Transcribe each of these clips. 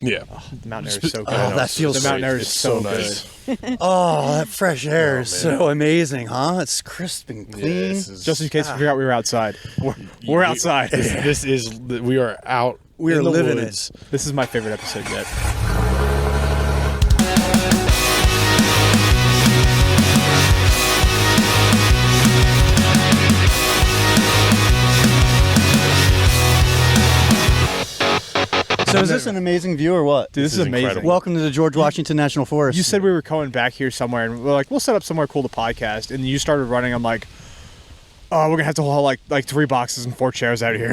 Yeah. The mountain air is so good. Oh, that feels the mountain air is it's so nice. good. Oh, that fresh air is so amazing, huh? It's crisp and clean. Yeah, this is, Just in case you forgot we were outside. We're outside. This is we are out. We are in the living woods. This is my favorite episode yet. So is this an amazing view or what? Dude, this is amazing. incredible. Welcome to the George Washington National Forest. You said we were going back here somewhere, and we're like, we'll set up somewhere cool to podcast. And you started running. I'm like, oh, we're gonna have to haul like 3 boxes and 4 chairs out of here.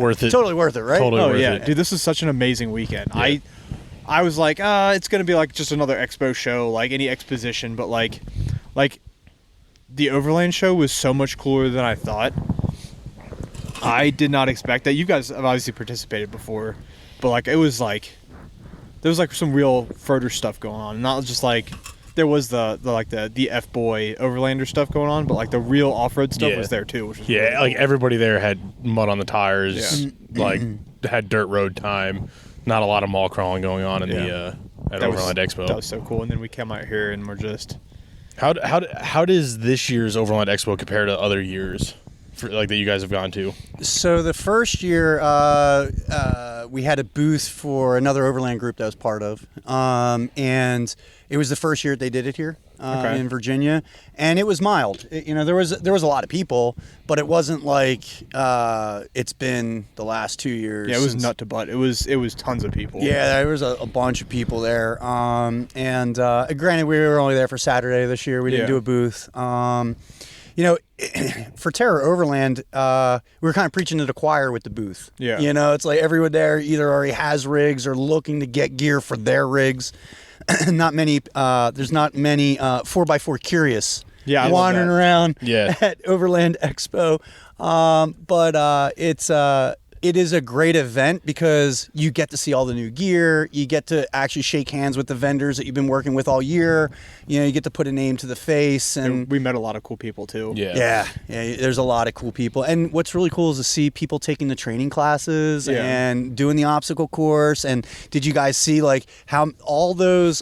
Worth it. Totally worth it, right? Totally Oh worth yeah, it. dude, this is such an amazing weekend. Yeah. I was like, it's gonna be like just another expo show, like any exposition, but like the Overland show was so much cooler than I thought. I did not expect that. You guys have obviously participated before, but like it was like there was like some real further stuff going on, not just like there was the F-boy Overlander stuff going on, but like the real off-road stuff was there too, which was really like cool. everybody there had mud on the tires, like had dirt road time. Not a lot of mall crawling going on in the at Overland Expo. That was so cool. And then we came out here and we're just How does this year's Overland Expo compare to other years, for like that you guys have gone to? So the first year, we had a booth for another Overland group that I was part of, and it was the first year they did it here in Virginia, and it was mild. There was a lot of people, but it wasn't like it's been the last 2 years. it was nut to butt. It was tons of people. Yeah, there was a bunch of people there, and granted, we were only there for Saturday this year. We didn't do a booth. For Terra Overland, we were kind of preaching to the choir with the booth. Yeah. It's like everyone there either already has rigs or looking to get gear for their rigs. There's not many 4x4 curious I love wandering that. around Yeah. at Overland Expo. But it is a great event because you get to see all the new gear. You get to actually shake hands with the vendors that you've been working with all year. You get to put a name to the face. And we met a lot of cool people too. yeah, there's a lot of cool people. And what's really cool is to see people taking the training classes and doing the obstacle course. And did you guys see like how all those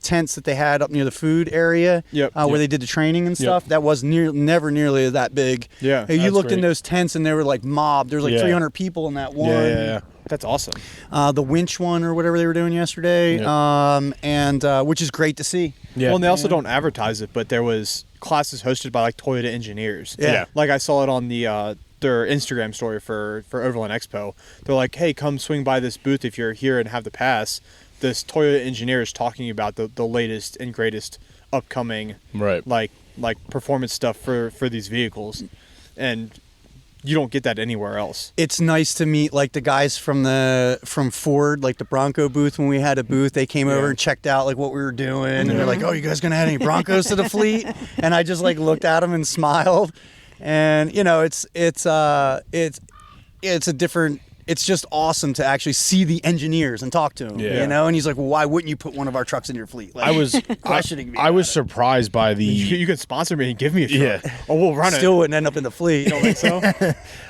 tents that they had up near the food area where they did the training and stuff? That was never nearly that big. Yeah, You that's looked in great. those tents and they were like mobbed. There was like 300 people in that one. Yeah. That's awesome. The winch one or whatever they were doing yesterday, and which is great to see. Yeah. Well, and they also don't advertise it, but there was classes hosted by like Toyota engineers. Yeah. Like I saw it on the their Instagram story for Overland Expo. They're like, hey, come swing by this booth if you're here and have the pass. This Toyota engineer is talking about the latest and greatest upcoming like performance stuff for these vehicles, and you don't get that anywhere else. It's nice to meet like the guys from Ford, like the Bronco booth. When we had a booth, they came over and checked out like what we were doing, and they're like, "Oh, you guys gonna add any Broncos to the fleet?" And I just like looked at them and smiled, and it's a different. It's just awesome to actually see the engineers and talk to them, And he's like, "Well, why wouldn't you put one of our trucks in your fleet?" Like, I was questioning me. I was surprised by the. You can sponsor me and give me a truck. Yeah. Oh, we'll run Still wouldn't end up in the fleet. it. You don't think so?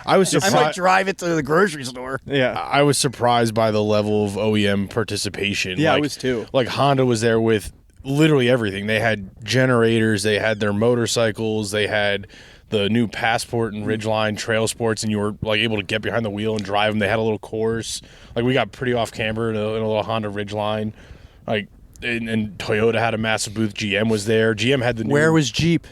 I was I surprised. might drive it to the grocery store. Yeah. I was surprised by the level of OEM participation. Yeah, I like, was too. Like Honda was there with literally everything. They had generators, they had their motorcycles, they had the new Passport and Ridgeline trail sports, and you were like able to get behind the wheel and drive them. They had a little course. Like we got pretty off camber in a little Honda Ridgeline. Like and Toyota had a massive booth. GM was there. GM had the new. Where was Jeep?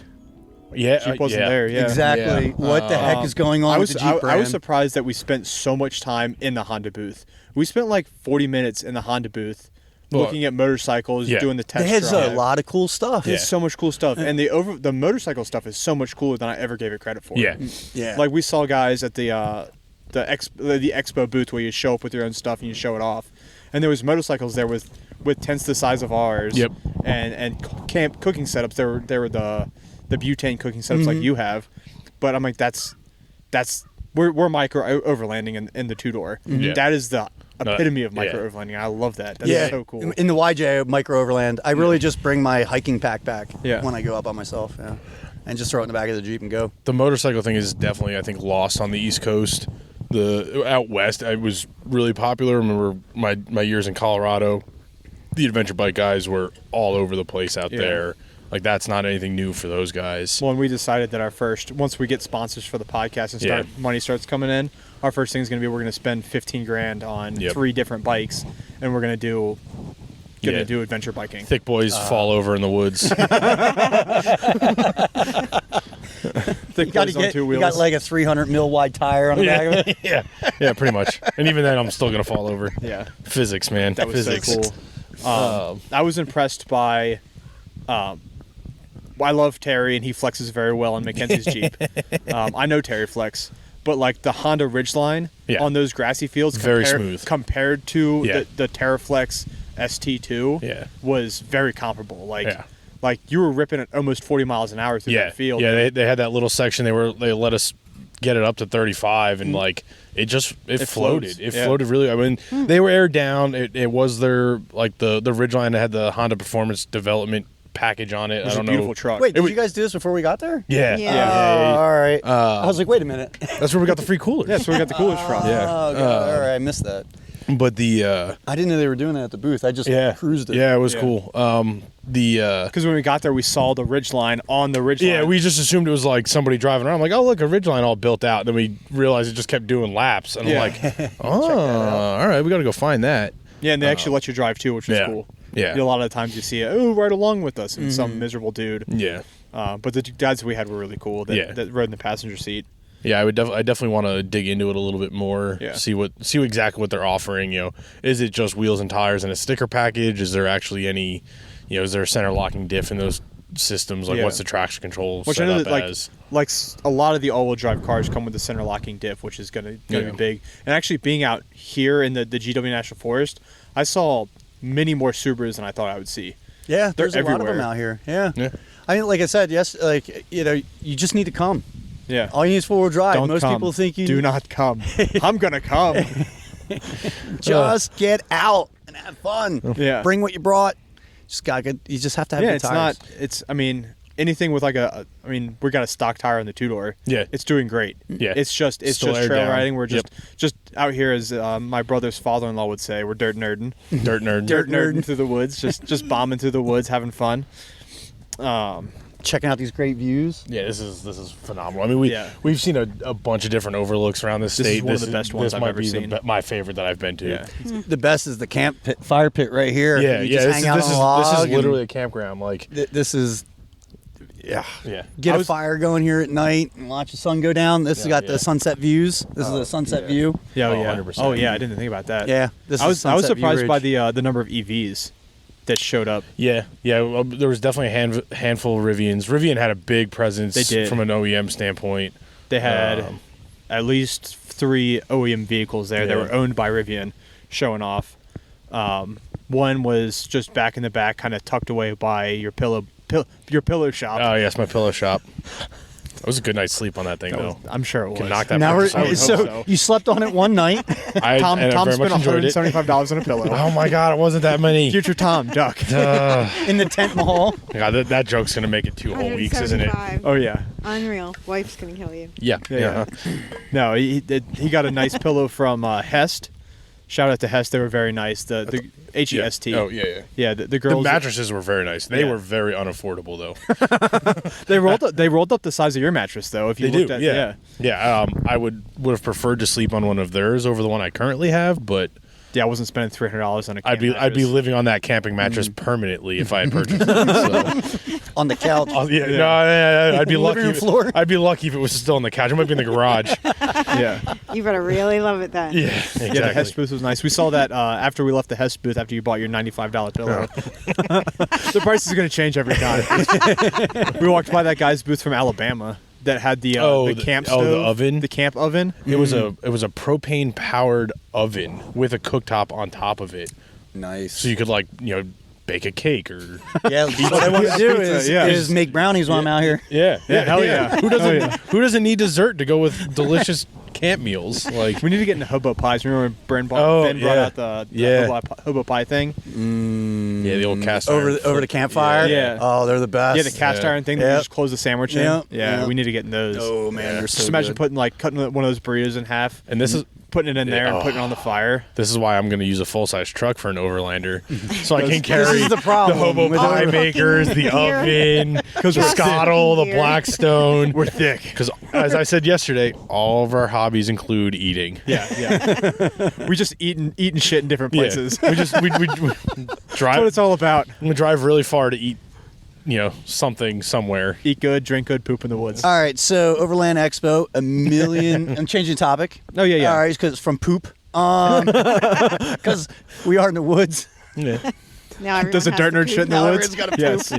Yeah, Jeep wasn't there. Yeah. Exactly. Yeah. What the heck is going on with the Jeep brand? I was surprised that we spent so much time in the Honda booth. We spent like 40 minutes in the Honda booth looking at motorcycles, doing the test There's drive. a lot of cool stuff. There's so much cool stuff, and the motorcycle stuff is so much cooler than I ever gave it credit for. Yeah. Yeah. Like we saw guys at the expo booth where you show up with your own stuff and you show it off, and there was motorcycles there with tents the size of ours. Yep. And camp cooking setups. There were the butane cooking setups like you have, but I'm like that's we're micro overlanding in the 2-door. Yeah. That is the epitome of micro overlanding. I love that. That's so cool. In the YJ Micro Overland, I really just bring my hiking pack back Yeah. when I go up by myself, and just throw it in the back of the Jeep and go. The motorcycle thing is definitely, I think, lost on the East Coast. The out west, it was really popular. I remember my years in Colorado, the adventure bike guys were all over the place out there. Like, that's not anything new for those guys. Well, and we decided that once we get sponsors for the podcast and money starts coming in, our first thing is going to be we're going to spend $15,000 on 3 different bikes, and we're going to do adventure biking. Thick boys fall over in the woods. Thick boys on 2 wheels. You got like a 300 mil wide tire on the back of it. yeah, pretty much. And even then, I'm still going to fall over. Yeah. Physics, man. That was Physics. so cool. I was impressed by... I love Terry, and he flexes very well in Mackenzie's Jeep. I know Terry flex, but like the Honda Ridgeline on those grassy fields, very smooth compared to the TerraFlex ST2, was very comparable. Like you were ripping at almost 40 miles an hour through that field. Yeah, they had that little section. They let us get it up to 35, and like it floated. It floated really. I mean, they were aired down. It was their like the Ridgeline that had the Honda Performance Development package on it. It was I don't a beautiful truck. Wait, did you guys do this before we got there? Yeah. Oh, all right. I was like, wait a minute. That's where we got the free coolers. That's where we got the coolers from. Oh, God. All right, I missed that. But the I didn't know they were doing that at the booth. I just cruised it. Yeah, it was cool. Because when we got there, we saw the Ridgeline on the Ridgeline. Yeah, we just assumed it was like somebody driving around. I'm like, oh, look, a Ridgeline all built out. And then we realized it just kept doing laps. And I'm like, oh, all right, we got to go find that. Yeah, and they actually let you drive too, which was cool. Yeah. A lot of the times you see it, right along with us, and some miserable dude. Yeah. But the guys we had were really cool that rode in the passenger seat. Yeah, I definitely want to dig into it a little bit more. Yeah. See exactly what they're offering. Is it just wheels and tires and a sticker package? Is there actually any, is there a center locking diff in those systems? Like, what's the traction control which set I know up that, as? Like a lot of the all-wheel drive cars come with the center locking diff, which is going to be big. And actually, being out here in the GW National Forest, I saw many more Subarus than I thought I would see. Yeah, there's everywhere. a lot of them out here. Yeah. I mean, like I said, you just need to come. Yeah. All you need is 4-wheel drive. Don't Most come. people think you do not come. I'm gonna come. Just get out and have fun. Yeah. Bring what you brought. You just have to have good tires. I mean, anything with like we got a stock tire on the 2-door. Yeah. It's doing great. Yeah. It's just trail riding. We're just out here, as my brother's father-in-law would say, we're dirt nerding. Dirt nerding through the woods, just bombing through the woods, having fun. Checking out these great views. Yeah, this is phenomenal. I mean, we've seen a bunch of different overlooks around this state. This is one of the best ones I've ever seen. My favorite that I've been to. Yeah. The best is the fire pit right here. Yeah, you just hang out on a log. This is literally a campground. Like this is. Yeah. Get a fire going here at night and watch the sun go down. This has got the sunset views. This is a sunset view. Yeah, 100%. Oh yeah, I didn't think about that. Yeah, I was surprised by the number of EVs that showed up. Yeah. Well, there was definitely a handful of Rivians. Rivian had a big presence from an OEM standpoint. They had at least 3 OEM vehicles there that were owned by Rivian showing off. One was just back in the back, kind of tucked away by your pillow shop. Oh yes, my pillow shop. It was a good night's sleep on that thing, though. I'm sure it was. Can knock that. Now so you slept on it one night. Tom spent $175 on a pillow. Oh my God, it wasn't that many. Future Tom, duck. In the tent mahal. God, that joke's gonna make it 2 whole weeks, isn't it? Oh yeah. Unreal. Wife's gonna kill you. Yeah. No, he got a nice pillow from Hest. Shout out to Hest. They were very nice. The HEST. Oh yeah. Yeah, the girls. The mattresses were very nice. They were very unaffordable though. They rolled up the size of your mattress though. If you looked at I would have preferred to sleep on one of theirs over the one I currently have, but I wasn't spending $300 on a camp I'd be living on that camping mattress permanently if I had purchased it. So. On the couch. No, I'd be lucky. Floor. I'd be lucky if it was still on the couch. It might be in the garage. Yeah. You better really love it then. Yeah, exactly. Yeah, the Hest booth was nice. We saw that after we left the Hest booth, after you bought your $95 pillow. The price is going to change every time. We walked by that guy's booth from Alabama that had the camp stove. The oven? The camp oven. It was a propane powered oven with a cooktop on top of it. Nice. So you could bake a cake or Yeah, what I want to do is make brownies while I'm out here. yeah, hell yeah. Who doesn't need dessert to go with delicious camp meals? Like, We need to get into hobo pies. Remember when Ben brought out the hobo pie thing? yeah, the old cast iron Over the campfire. Yeah. Oh, they're the best. Yeah, the cast iron thing that you Yep. just close the sandwich in. Yep. Yeah, Yep. we need to get in those. Oh man, they're so Just imagine good. cutting one of those burritos in half, And this is putting it in there, and oh. putting it on the fire. This is why I'm going to use a full-size truck for an Overlander, so I can carry This is the problem the hobo with pie Overland. makers, the oven, the Just scuttle, the here. Blackstone. We're thick. Because, as I said yesterday, all of our hobbies include eating. Yeah. We just eating shit in different places. Yeah. We That's what drive. it's all about. We drive really far to eat, something somewhere. Eat good, drink good, poop in the woods. All right, so Overland Expo, I'm changing the topic. Oh, yeah. All right, because it's from poop. Because we are in the woods. Yeah. Now everyone Does a has dirt to nerd poop. shit in the Now woods? everyone's gotta Yes.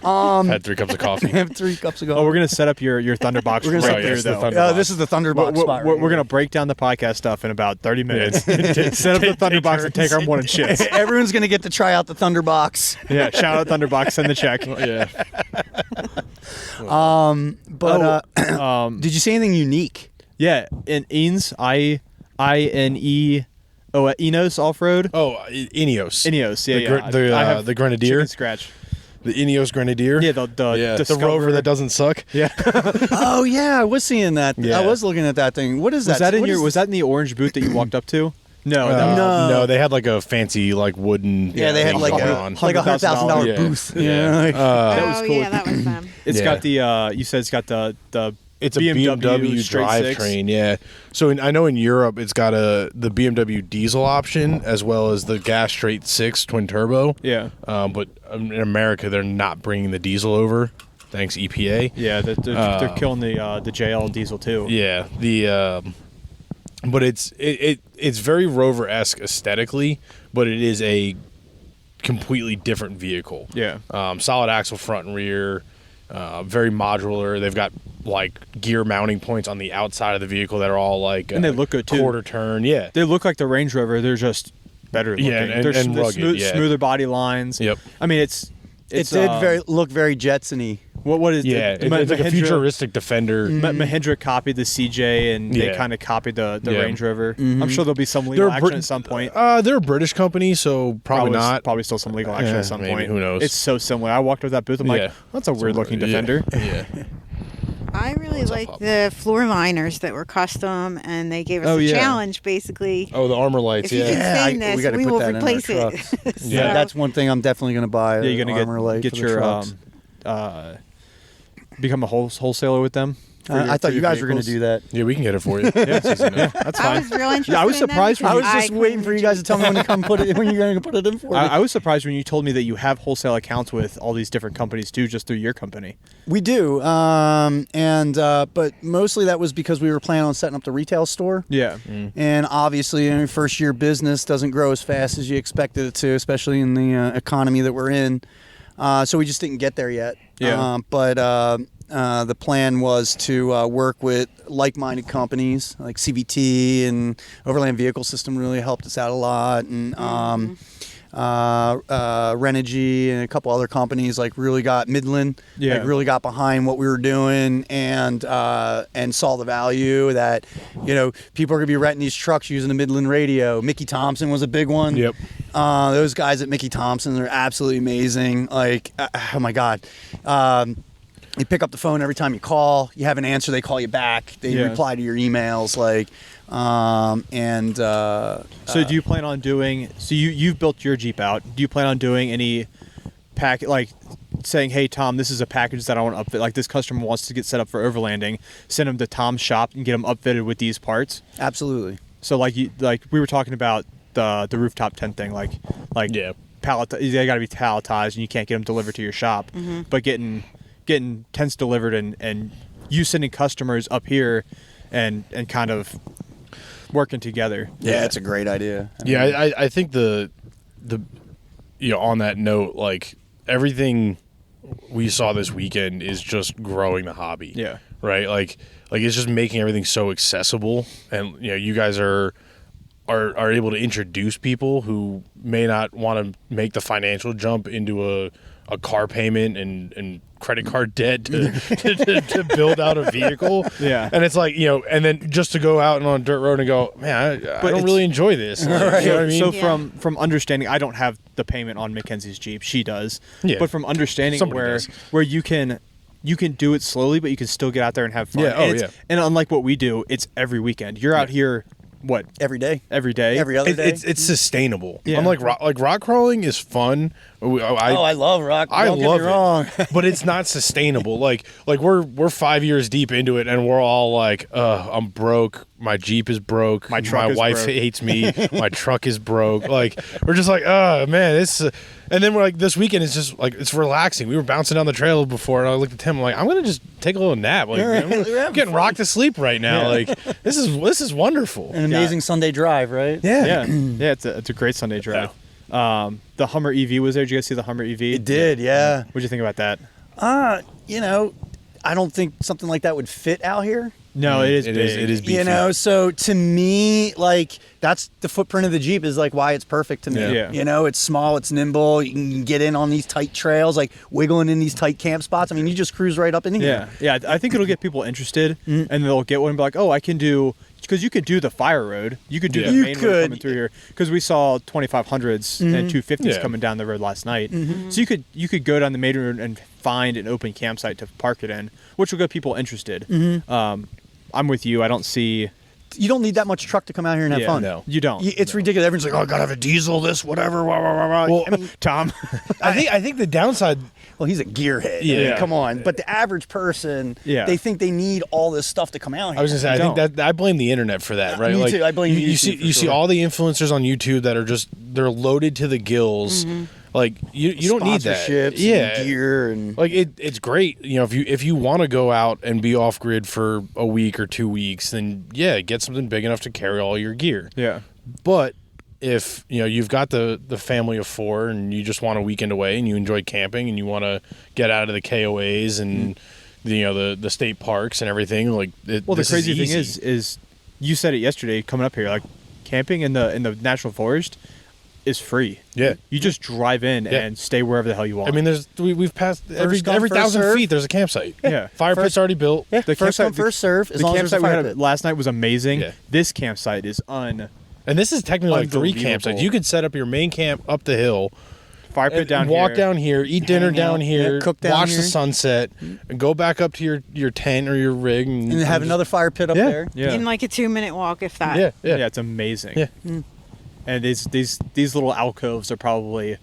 Yeah. Had 3 cups of coffee. I have 3 cups ago. Oh, we're gonna set up your Thunderbox We're gonna right set there, this the though. Thunder- This is the Thunderbox spot. We're right here. gonna break down the podcast stuff in about 30 minutes. Yeah. Set up the Take Thunderbox and take our morning shits. Everyone's gonna get to try out the Thunderbox. Yeah, shout out Thunderbox, send the check. Yeah. But did you see anything unique? Yeah, in Enos, Enos Off-Road. Oh, Ineos. Ineos, yeah, The, I have the Grenadier. chicken scratch. The Ineos Grenadier. Yeah, the the rover that doesn't suck. Yeah. Oh yeah, I was seeing that. Yeah. I was looking at that thing. What is that? Was that in What your? is- Was that in the orange booth that you walked up to? No, No. They had like a fancy wooden. Yeah, they had thing like going a on. $100,000 Yeah. booth. Yeah. like- That was Oh, cool. yeah, that was them. It's Yeah. got the. You said it's got the. It's a BMW straight six. drivetrain, yeah. So I know in Europe it's got the BMW diesel option as well as the gas straight 6 twin turbo. Yeah. But in America they're not bringing the diesel over, thanks EPA. Yeah, they're killing the JL diesel too. Yeah, but it's very Rover-esque aesthetically, but it is a completely different vehicle. Yeah. Solid axle front and rear, very modular. They've got like gear mounting points on the outside of the vehicle that are all like And they look good, too. quarter turn. Yeah, They look like the Range Rover. They're just better looking. Yeah, and they're rugged, yeah. smoother body lines. Yep. I mean, It did look very Jetsony. What is yeah. it? It's like a Mahindra- futuristic Defender. Mahindra copied the CJ, and they Yeah. kind of copied the Yeah. Range Rover. I'm sure there'll be some legal They're action Brit- at some point. They're a British company, so probably not. Probably still some legal action Yeah, at some maybe, point. who knows? It's so similar. I walked with that booth. I'm like, Yeah. that's a weird looking Defender. Yeah. I really What's up, liked Pop? the floor liners that were custom, and they gave us Oh, a yeah. challenge, basically. Oh, the armor lights. If you Yeah. can Yeah, sing we this, gotta we put will that in our replace it. trucks. So- Yeah. That's one thing I'm definitely going to buy. Yeah, you're gonna armor light get for the your trucks. become a wholesaler with them. for your- I for thought you your guys were going to vehicles. do that. Yeah, we can get it for you. Yeah, that's I fine. was real interested. Yeah, I was in them surprised when I because was just waiting for you guys to tell me when to come put it. When you're going to put it in for me. I was surprised when you told me that you have wholesale accounts with all these different companies too, just through your company. We do, but mostly that was because we were planning on setting up the retail store. Yeah. And obviously, first year business doesn't grow as fast as you expected it to, especially in the economy that we're in. So we just didn't get there yet. Yeah. But the plan was to work with like-minded companies like CVT and Overland Vehicle System really helped us out a lot, and Renogy and a couple other companies like really got Midland, Yeah. like really got behind what we were doing and saw the value that people are gonna be renting these trucks using the Midland radio. Mickey Thompson was a big one. Yep. Those guys at Mickey Thompson are absolutely amazing. Like, oh my God. You pick up the phone every time you call. You have an answer, they call you back. They Yeah. reply to your emails. So do you plan on doing? So you've built your Jeep out. Do you plan on doing any saying, "Hey Tom, this is a package that I want to upfit. Like this customer wants to get set up for overlanding. Send them to Tom's shop and get them upfitted with these parts." Absolutely. So like we were talking about the rooftop tent thing, like Yeah. they got to be palletized and you can't get them delivered to your shop. But getting tents delivered and you sending customers up here and kind of working together. Yeah, it's a great idea. Yeah, I think the on that note, like everything we saw this weekend is just growing the hobby. Yeah. Right? Like it's just making everything so accessible, and you guys are are able to introduce people who may not want to make the financial jump into a car payment and credit card debt to build out a vehicle. Yeah. And it's like, and then just to go out and on a dirt road and go, man, I don't really enjoy this. Like, Right. you know what I mean? So from understanding, I don't have the payment on Mackenzie's Jeep. She does. Yeah. But from understanding Somebody does. where you can do it slowly, but you can still get out there and have fun. Yeah, oh, and yeah. And unlike what we do, it's every weekend. You're out here, what, Every day. every day? Every other day. It's sustainable. Yeah. Unlike rock crawling is fun. I love rock. I Don't love get me wrong. it, but it's not sustainable. Like we're 5 years deep into it, and we're all like, I'm broke. My Jeep is broke. My truck My is wife broke." hates me. My truck is broke. Like we're just like, oh man, this. And then we're like, this weekend is just like it's relaxing. We were bouncing down the trail before, and I looked at Tim. I'm like, I'm gonna just take a little nap. Like I'm getting rocked to sleep right now. Like this is wonderful. An amazing Sunday drive, right? Yeah. Yeah, it's a great Sunday drive. The Hummer EV was there. Did you guys see the Hummer EV? It did, yeah. What'd you think about that? I don't think something like that would fit out here. No, it is It big. is. It is beefy. So to me, like that's the footprint of the Jeep is like why it's perfect to me. Yeah. It's small, it's nimble. You can get in on these tight trails, like wiggling in these tight camp spots. I mean, you just cruise right up in here. Yeah. I think it'll get people interested, and they'll get one and be like, oh, I can do, because you could do the fire road. You could do the You main road could. coming through here, because we saw 2500s and 250s Yeah. coming down the road last night. So you could go down the main road and find an open campsite to park it in, which will get people interested. I'm with you. I don't see. You don't need that much truck to come out here and have fun. no. You don't. It's ridiculous. Everyone's like, "Oh, I gotta have a diesel, this, whatever." Wah, wah, wah, wah. Well, I mean, Tom. I think the downside. well, he's a gearhead. Yeah. I mean, come on. But the average person, Yeah. they think they need all this stuff to come out here. I was gonna say, I think that I blame the internet for that, right? Me too. I blame you YouTube see, for you see sure. all the influencers on YouTube that are they're loaded to the gills. Like you don't need that. Sponsorships, Yeah, and gear, and like it's great. If you want to go out and be off grid for a week or 2 weeks, then get something big enough to carry all your gear. Yeah. But if you've got the family of 4 and you just want a weekend away and you enjoy camping and you want to get out of the KOAs and the state parks and everything, like The crazy thing is you said it yesterday coming up here, like camping in the national forest is free. Yeah. You just drive in Yeah. and stay wherever the hell you want. I mean, we've passed every come, first 1,000 serve. feet. There's a campsite. Yeah. Fire pit's already built. yeah, The first come, campsite- first serve. As the long as there's a campsite we fire had pit. last night was amazing. Yeah. This campsite is And this is technically like 3 Unbelievable. campsites. You could set up your main camp up the hill, fire pit down walk here. down here, eat dinner Hang down out, here, yeah, cook down watch here. the sunset, and go back up to your tent or your rig, and and have another fire pit up there. Yeah. In like a 2-minute walk, if that. Yeah, Yeah, yeah. it's amazing. Yeah. And these little alcoves are probably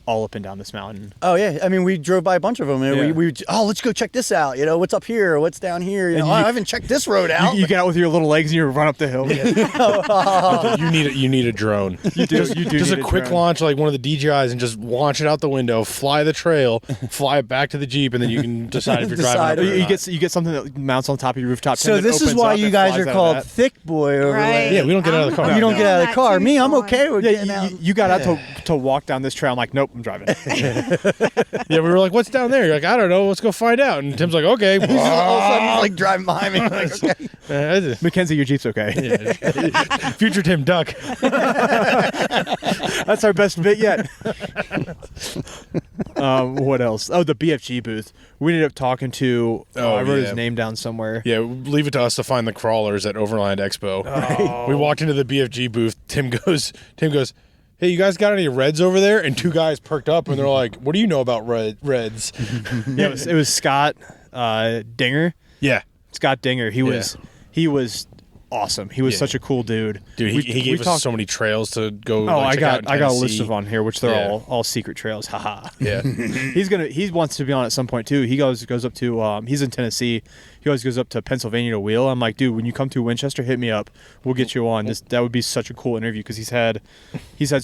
all up and down this mountain. Oh yeah, I mean we drove by a bunch of them, and Yeah. we let's go check this out. What's up here? What's down here? And I haven't checked this road out. You get out with your little legs and you run up the hill. You need a drone. You do Just need a quick drone. launch like one of the DJIs and just launch it out the window, fly the trail, fly it back to the Jeep, and then you can decide if you're driving Decide up if or You not. get something that mounts on top of your rooftop. So tent that this is opens why up you and guys flies are out of called that. thick boy overland. Right. Yeah, we don't get out of the car. You don't get out of the That car. too, Me, I'm Sean. okay with Yeah, getting out. you got out to walk down this trail. I'm like, nope, I'm driving. Yeah, we were like, "What's down there?" You're like, "I don't know. Let's go find out." And Tim's like, "Okay." All of a sudden, he's like driving behind me. Like, okay. Mackenzie, your Jeep's okay. Future Tim Duck. That's our best bit yet. What else? Oh, the BFG booth. We ended up talking to. I wrote yeah. his name down somewhere. Yeah, leave it to us to find the crawlers at Overland Expo. Oh. We walked into the BFG booth. Tim goes, "Hey, you guys got any reds over there?" And 2 guys perked up and they're like, "What do you know about reds?" Yeah, it was Scott Dinger. Yeah, Scott Dinger. He was awesome. He was Yeah. such a cool dude. dude, he gave us talked- so many trails to go. Oh, like, check out in I got a list Tennessee. of on here, which they're Yeah. all secret trails. Haha. Yeah, He wants to be on at some point too. He goes up to he's in Tennessee. He always goes up to Pennsylvania to wheel. I'm like, dude, when you come to Winchester, hit me up. We'll get you on. That would be such a cool interview because he's had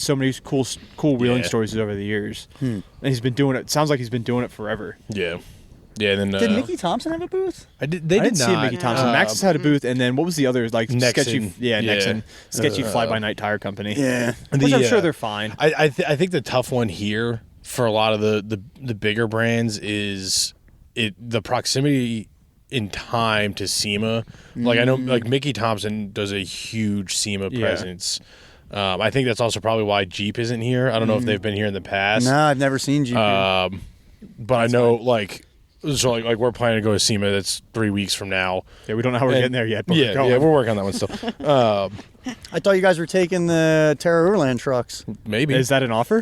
so many cool wheeling Yeah. stories over the years, and he's been doing it. Sounds like he's been doing it forever. yeah, yeah. And then Did Mickey Thompson have a booth? They I did didn't see not. Mickey Thompson. Max has had a booth, and then what was the other like Nexen. sketchy? Yeah, Yeah. Nexen, sketchy fly-by-night tire company. Yeah. Which I'm The, sure they're fine. I think the tough one here for a lot of the bigger brands is the proximity in time to SEMA. Like I know like Mickey Thompson does a huge SEMA presence. I think that's also probably why Jeep isn't here. I don't know if they've been here in the past. No, I've never seen Jeep. But I know like we're planning to go to SEMA. That's 3 weeks from now. Yeah, we don't know how we're getting there yet. But We're working on that one still. I thought you guys were taking the Terra Overland trucks. Maybe. Is that an offer?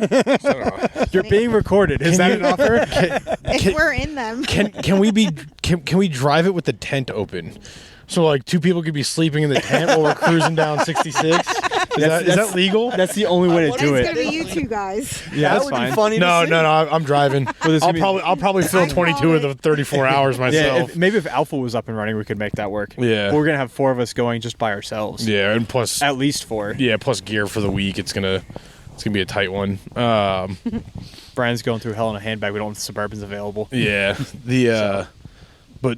You're being recorded. Is that an offer? If we're in them. Can we drive it with the tent open? So like 2 people could be sleeping in the tent while we're cruising down 66. Is that legal? That's the only way to do It's it. gonna be you two guys. Yeah, that that's would fine. be funny. No, to see. I'm driving. I'll probably fill I 22 of the 34 hours Yeah, myself. maybe if Alpha was up and running, we could make that work. Yeah. But we're gonna have 4 of us going just by ourselves. Yeah, and plus At least 4. plus gear for the week. It's gonna be a tight one. Brian's going through hell in a handbag. We don't have Suburbans available. Yeah. But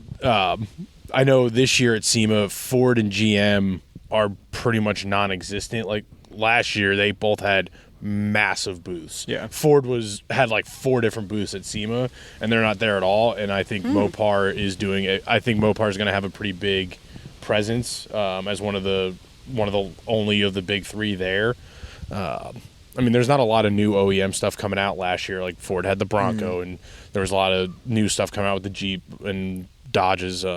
I know this year at SEMA, Ford and GM are pretty much non-existent. Like last year, they both had massive booths. Yeah. Ford had like 4 different booths at SEMA, and they're not there at all. And I think Mopar is doing it. I think Mopar is going to have a pretty big presence as one of the only of the big 3 there. I mean, there's not a lot of new OEM stuff coming out last year. Like Ford had the Bronco, and there was a lot of new stuff coming out with the Jeep and Dodges. They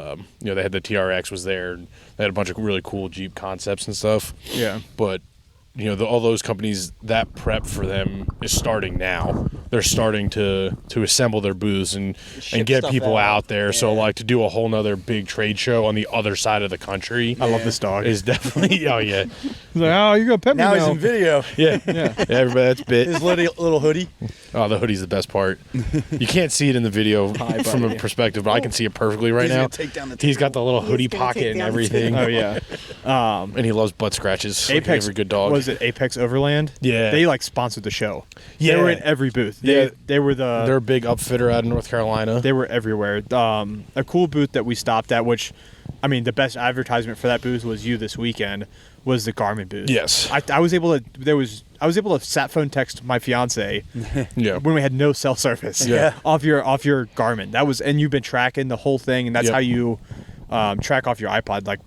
had the TRX was there, and they had a bunch of really cool Jeep concepts and stuff. Yeah. But all those companies, that prep for them is starting now. They're starting to assemble their booths and get stuff people out there. Yeah. So like to do a whole nother big trade show on the other side of the country. I love this dog. Is definitely He's like, oh, you're gonna pet me Now now. he's in video. yeah. Everybody, that's bit. His little hoodie. Oh, the hoodie's the best part. You can't see it in the video from a perspective, but I can see it perfectly right He's now. gonna take down the He's got the little He's hoodie gonna pocket take and down the everything. Oh yeah. And he loves butt scratches. Like Apex, every good dog. Was it Apex Overland? Yeah. They like sponsored the show. Yeah. They were in every booth. Yeah. They were They're a big upfitter out of North Carolina. They were everywhere. A cool booth that we stopped at, which, I mean, the best advertisement for that booth was you this weekend, was the Garmin booth. Yes. I was able to sat phone text my fiance Yeah. when we had no cell service. Yeah. Off your Garmin. And you've been tracking the whole thing, and that's Yep. how you track off your iPod. Like,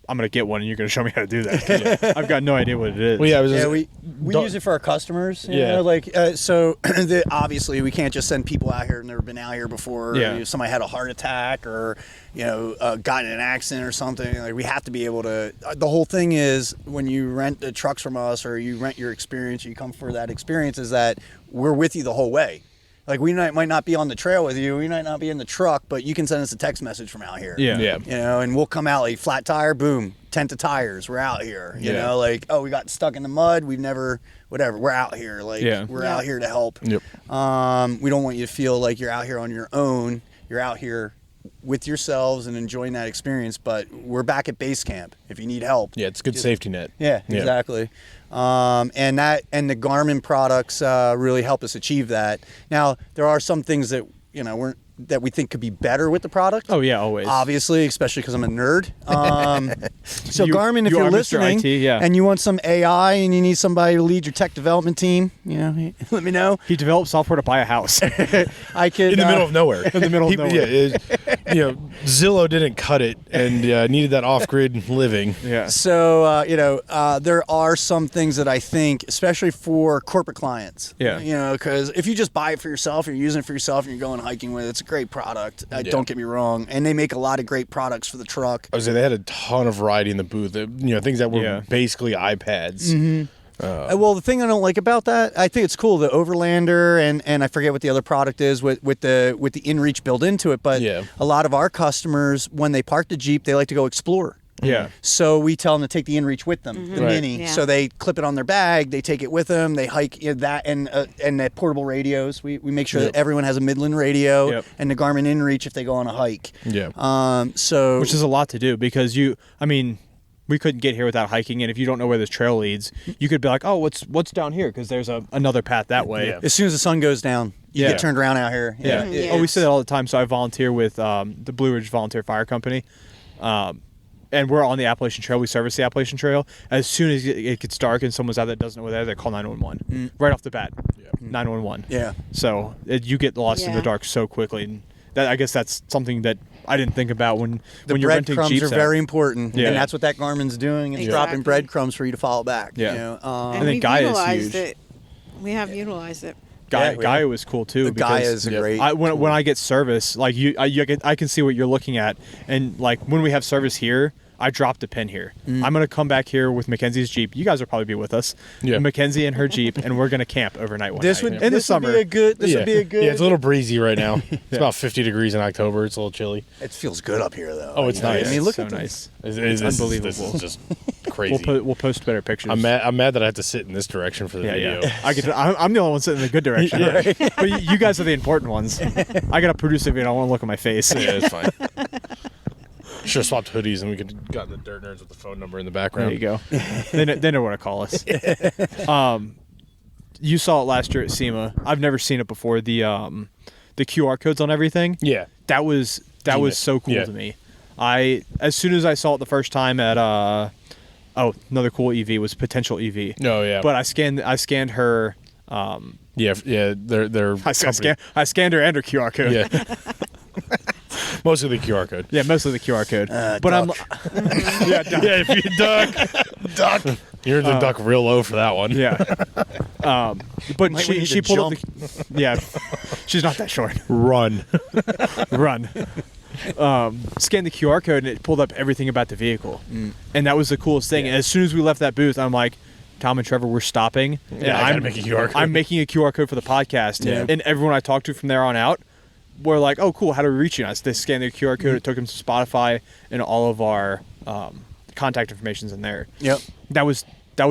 I'm gonna get one, and you're gonna show me how to do that. 'Cause I've got no idea what it is. Well, yeah, it was Yeah, just, we Don't- use it for our customers. You Yeah. know, like so. Obviously, we can't just send people out here who've never been out here before. Yeah. If somebody had a heart attack or got in an accident or something, like we have to be able to. The whole thing is when you rent the trucks from us or you rent your experience, or you come for that experience, is that we're with you the whole way. Like we might not be on the trail with you, we might not be in the truck, but you can send us a text message from out here. Yeah. Yeah. And we'll come out like flat tire, boom, tent of tires, we're out here. Yeah. Like, oh, we got stuck in the mud, we've never, whatever, we're out here. Like, Yeah. we're out here to help. Yep. We don't want you to feel like you're out here on your own. You're out here with yourselves and enjoying that experience, but we're back at base camp if you need help. Yeah, it's a good safety net. Yeah, exactly. And the Garmin products really help us achieve that. Now, there are some things that that we think could be better with the product. Oh yeah, always. Obviously, especially because I'm a nerd. So Garmin, if you you're are Mr. listening IT, yeah. and you want some AI and you need somebody to lead your tech development team, let me know. He developed software to buy a house. I could In the middle of nowhere. In the middle of nowhere. Yeah, Zillow didn't cut it and needed that off-grid living. Yeah. So, there are some things that I think, especially for corporate clients, Yeah. because if you just buy it for yourself, you're using it for yourself, and you're going hiking with it, it's a great product. Don't get me wrong. And they make a lot of great products for the truck. I was saying they had a ton of variety in the booth. Things that were Yeah. basically iPads. Mm-hmm. Well, the thing I don't like about that, I think it's cool, the Overlander, and I forget what the other product is with the InReach built into it, but Yeah. a lot of our customers, when they park the Jeep, they like to go explore. Yeah. So we tell them to take the InReach with them, the Right. Mini. Yeah. So they clip it on their bag, they take it with them, they hike that, and the portable radios. We make sure that everyone has a Midland radio Yep. and the Garmin InReach if they go on a hike. Yeah. So Which is a lot to do because we couldn't get here without hiking, and if you don't know where this trail leads, you could be like, oh, what's down here? Because there's another path that way. Yeah. as soon as the sun goes down, you Yeah. get turned around out here. Yeah. Yeah. Oh, we say that all the time. So I volunteer with the Blue Ridge Volunteer Fire Company. And we're on the Appalachian Trail. We service the Appalachian Trail. As soon as it gets dark and someone's out that doesn't know where they're, they call 911 right off the bat. 911. Yeah. So you get lost in the Yeah. dark so quickly. I guess that's something that I didn't think about when you're renting breadcrumbs Jeeps are very important, Yeah. and that's what that Garmin's doing. It's dropping Exactly. breadcrumbs for you to follow back. Yeah. You know? And think we've Gaia is utilized huge. it. We have utilized it. Gaia was cool too. The Gaia because is a great. when I get service, like I can see what you're looking at, and like when we have service here, I dropped a pin here. I'm gonna come back here with Mackenzie's Jeep. You guys will probably be with us. Yeah. Mackenzie and her Jeep, and we're gonna camp overnight one this night. would in the this would summer. be a good. This would be a good. Yeah, it's a little breezy right now. It's about 50 degrees in October. It's a little chilly. It feels good up here though. Oh, it's nice. I mean, look so at nice. It's unbelievable. This is just crazy. We'll post better pictures. I'm mad that I have to sit in this direction for the video. I'm the only one sitting in the good direction. But you guys are the important ones. I gotta produce a video. I want to look at my face. Yeah, it's fine. Should have swapped hoodies and we could have gotten the Dirt Nerds with the phone number in the background. There you go. They know where to call us. You saw it last year at SEMA. I've never seen it before. The QR codes on everything. Yeah. That was so cool Yeah. to me. As soon as I saw it the first time at another cool EV was Potential EV. No, yeah. But I scanned her. Yeah, they're I scanned her and her QR code. Yeah. Mostly the QR code. Yeah, mostly the QR code. But duck. yeah, duck. Yeah, if you duck. You're the duck real low for that one. Yeah. But Might we need she to pulled up the, yeah, she's not that short. Run. Run. Scanned the QR code and it pulled up everything about the vehicle. And that was the coolest thing. And as soon as we left that booth, I'm like, Tom and Trevor, we're stopping. Yeah, I gotta make a QR code. I'm making a QR code for the podcast. Yeah. And everyone I talked to from there on out were like, oh, cool, how do we reach you? They scanned their QR code. It took them to Spotify and all of our contact information's in there. Yep. That was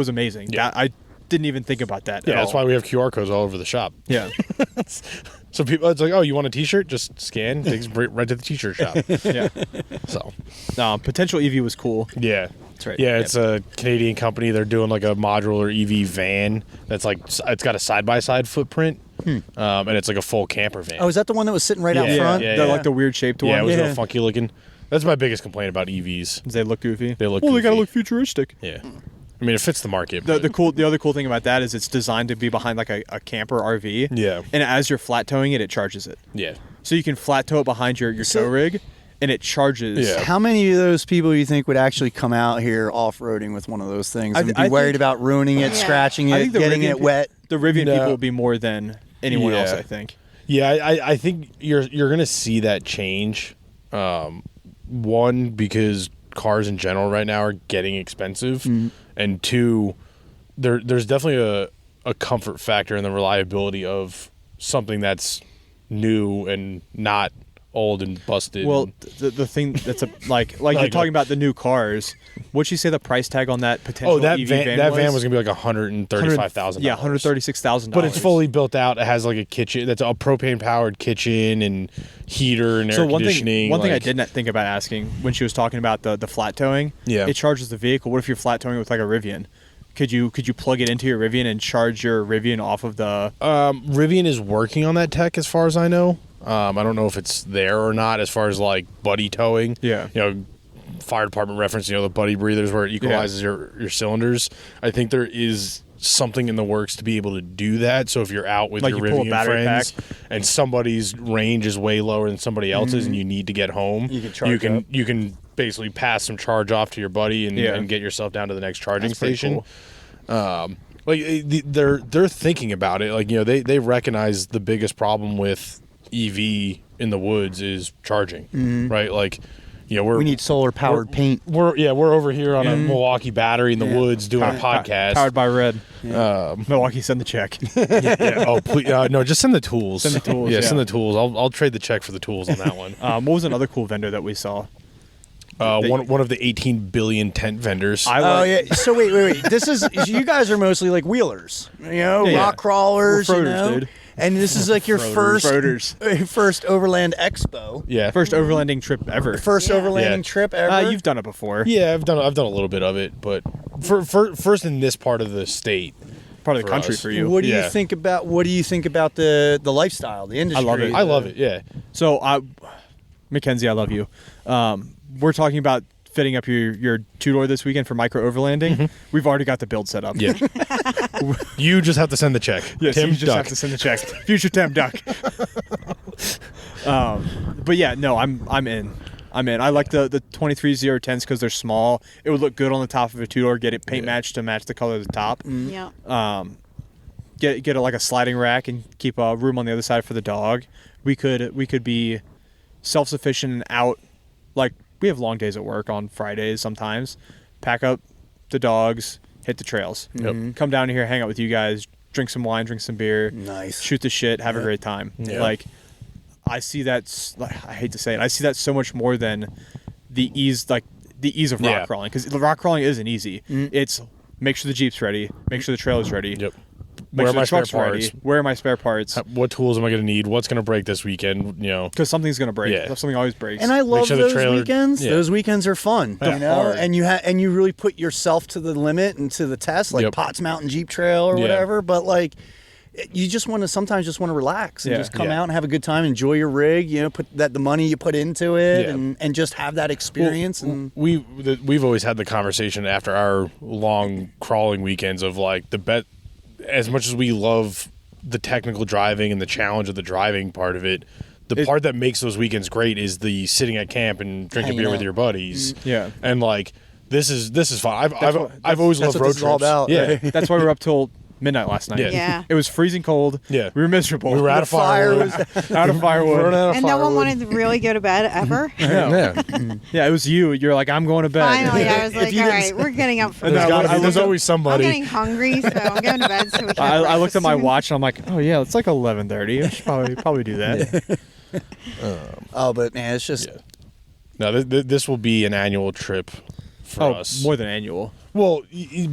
amazing. Yeah. I didn't even think about that Yeah, at that's all. why we have QR codes all over the shop. Yeah. So people, it's like, oh, you want a T-shirt? Just scan, takes right to the T-shirt shop. Yeah. So, Potential EV was cool. yeah. That's right. Yeah, it's a Canadian company. They're doing like a modular EV van that's like, it's got a side-by-side footprint, and it's like a full camper van. Oh, is that the one that was sitting right out Yeah, front? yeah, They're like the weird shaped yeah, it one. was Yeah. real funky looking. That's my biggest complaint about EVs. They look goofy. They look Well, they gotta goofy. look futuristic. Yeah. I mean, it fits the market. The but- other cool thing about that is it's designed to be behind like a camper RV. Yeah. And as you're flat towing it, it charges it. Yeah. So you can flat tow it behind your So- tow rig, and it charges. Yeah. How many of those people do you think would actually come out here off-roading with one of those things and be I worried think- about ruining it, Yeah. scratching I it, think the getting Rivian it wet? The Rivian No. people will be more than anyone else, Yeah. I think. Yeah, I think you're gonna see that change. One, because cars in general right now are getting expensive, and two, there's definitely a comfort factor in the reliability of something that's new and not old and busted. Well, the thing that's like you're Like talking a- about the new cars. What'd you say the price tag on that potential that EV van, van that was? van was gonna be like $135,000. Yeah, $136,000. But it's fully built out. It has like a kitchen. That's a propane powered kitchen and heater and air So conditioning. one thing I like- did not think about asking when she was talking about the flat towing. Yeah. It charges the vehicle. What if you're flat towing with like a Rivian? Could you plug it into your Rivian and charge your Rivian off of the? Rivian is working on that tech, as far as I know. I don't know if it's there or not, as far as like buddy towing. Yeah. You know, fire department reference. You know, the buddy breathers where it equalizes your cylinders. I think there is something in the works to be able to do that. So if you're out with Like your you pull a Rivian battery friends pack. and somebody's range is way lower than somebody else's, and you need to get home, You can charge up. you can basically pass some charge off to your buddy and get yourself down to the next charging That's pretty station. cool. They're thinking about it. Like, you know, they recognize the biggest problem with EV in the woods is charging, right? Like, you know, We need solar-powered paint. We're over here on a Milwaukee battery in the woods doing a podcast. Powered by Red. Milwaukee, send the check. Yeah. Oh, please, no, just send the tools. Send the tools, Yeah, yeah. send the tools. I'll trade the check for the tools on that one. What was another cool vendor that we saw? One of the 18 billion tent vendors. Oh yeah. So wait. This is you guys are mostly like wheelers, you know, Yeah, rock yeah. crawlers, We're you floaters, know. dude. And this is like your Floaters. first Overland Expo, yeah. First overlanding trip ever. first Yeah. overlanding Yeah. trip ever. You've done it before. Yeah, I've done a little bit of it, but for first in this part of the state. Part of the for country us. for you. What do you Yeah. think about the lifestyle, the industry? love it. I love it. Yeah. So, Mackenzie, I love you. We're talking about fitting up your two-door this weekend for micro overlanding. We've already got the build set up. Yeah. You just have to send the check. Yes, Tim you just Duck. have to send the check. Future Tim Duck. But yeah, no, I'm in. I like the 23-010s because they're small. It would look good on the top of a two-door. Get it paint matched to match the color of the top. Yeah. Get like a sliding rack and keep room on the other side for the dog. We could be self-sufficient and out. Like, we have long days at work on Fridays sometimes. Pack up the dogs, hit the trails. Come down here, hang out with you guys, drink some wine, drink some beer. Nice. Shoot the shit, have a great time. Yeah. Like, I see that. I hate to say it, I see that so much more than the ease of rock crawling, because the rock crawling isn't easy. It's make sure the Jeep's ready, make sure the trailer's ready. Yep. Make Where sure are my the spare truck's ready. parts? Where are my spare parts? What tools am I going to need? What's going to break this weekend? Because something's gonna break. Yeah. Something always breaks. And I love sure the those trailer- weekends. yeah. Those weekends are fun, you know. hard. And you really put yourself to the limit and to the test, like Yep. Potts Mountain Jeep Trail or Yeah. whatever. But like, you just want to sometimes just want to relax and Yeah. just come Yeah. out and have a good time, enjoy your rig. You know, put the money you put into it, Yeah. and just have that experience. and We've always had the conversation after our long crawling weekends of like as much as we love the technical driving and the challenge of the driving part of it, the part that makes those weekends great is the sitting at camp and drinking Hanging beer with out. your buddies. Yeah. And like this is fun. I've always that's loved what road this is all trips. about, Yeah. right? That's why we were up till midnight last night. Yeah. Yeah. It was freezing cold. Yeah. We were miserable. We were out of firewood. out of firewood. Running out of And no one firewood. wanted to really go to bed ever. Yeah. Yeah, it was you. You're like, I'm going to bed. Finally, I was If like, you all didn't- right, we're getting up for And There's, I bed. looked- there's always I'm somebody. getting hungry, so I'm going to bed. So we can have I looked at my breakfast watch and I'm like, oh yeah, it's like 11:30. I should probably do that. oh, but man, it's just Yeah. No, this will be an annual trip for us. More than annual. Well,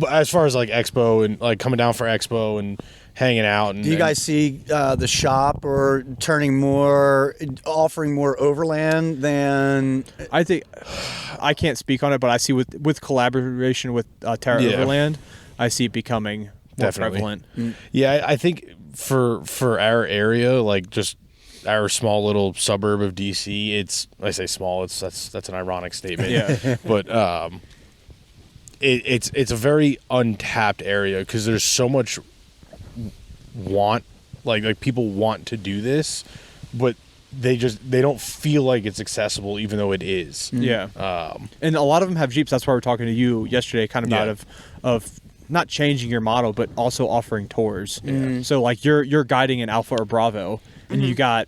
as far as like Expo and like coming down for Expo and hanging out. And do you guys see the shop or offering more overland than? I think I can't speak on it, but I see with collaboration with Terra Yeah. Overland, I see it becoming more Definitely. prevalent. Yeah, I think for our area, like just our small little suburb of DC, I say small. That's an ironic statement. Yeah. But it's a very untapped area because there's so much like people want to do this, but they don't feel like it's accessible, even though it is. Yeah. And a lot of them have Jeeps. That's why we're talking to you yesterday, kind of Yeah. out of not changing your model, but also offering tours. Yeah. So like you're guiding an Alpha or Bravo, and you got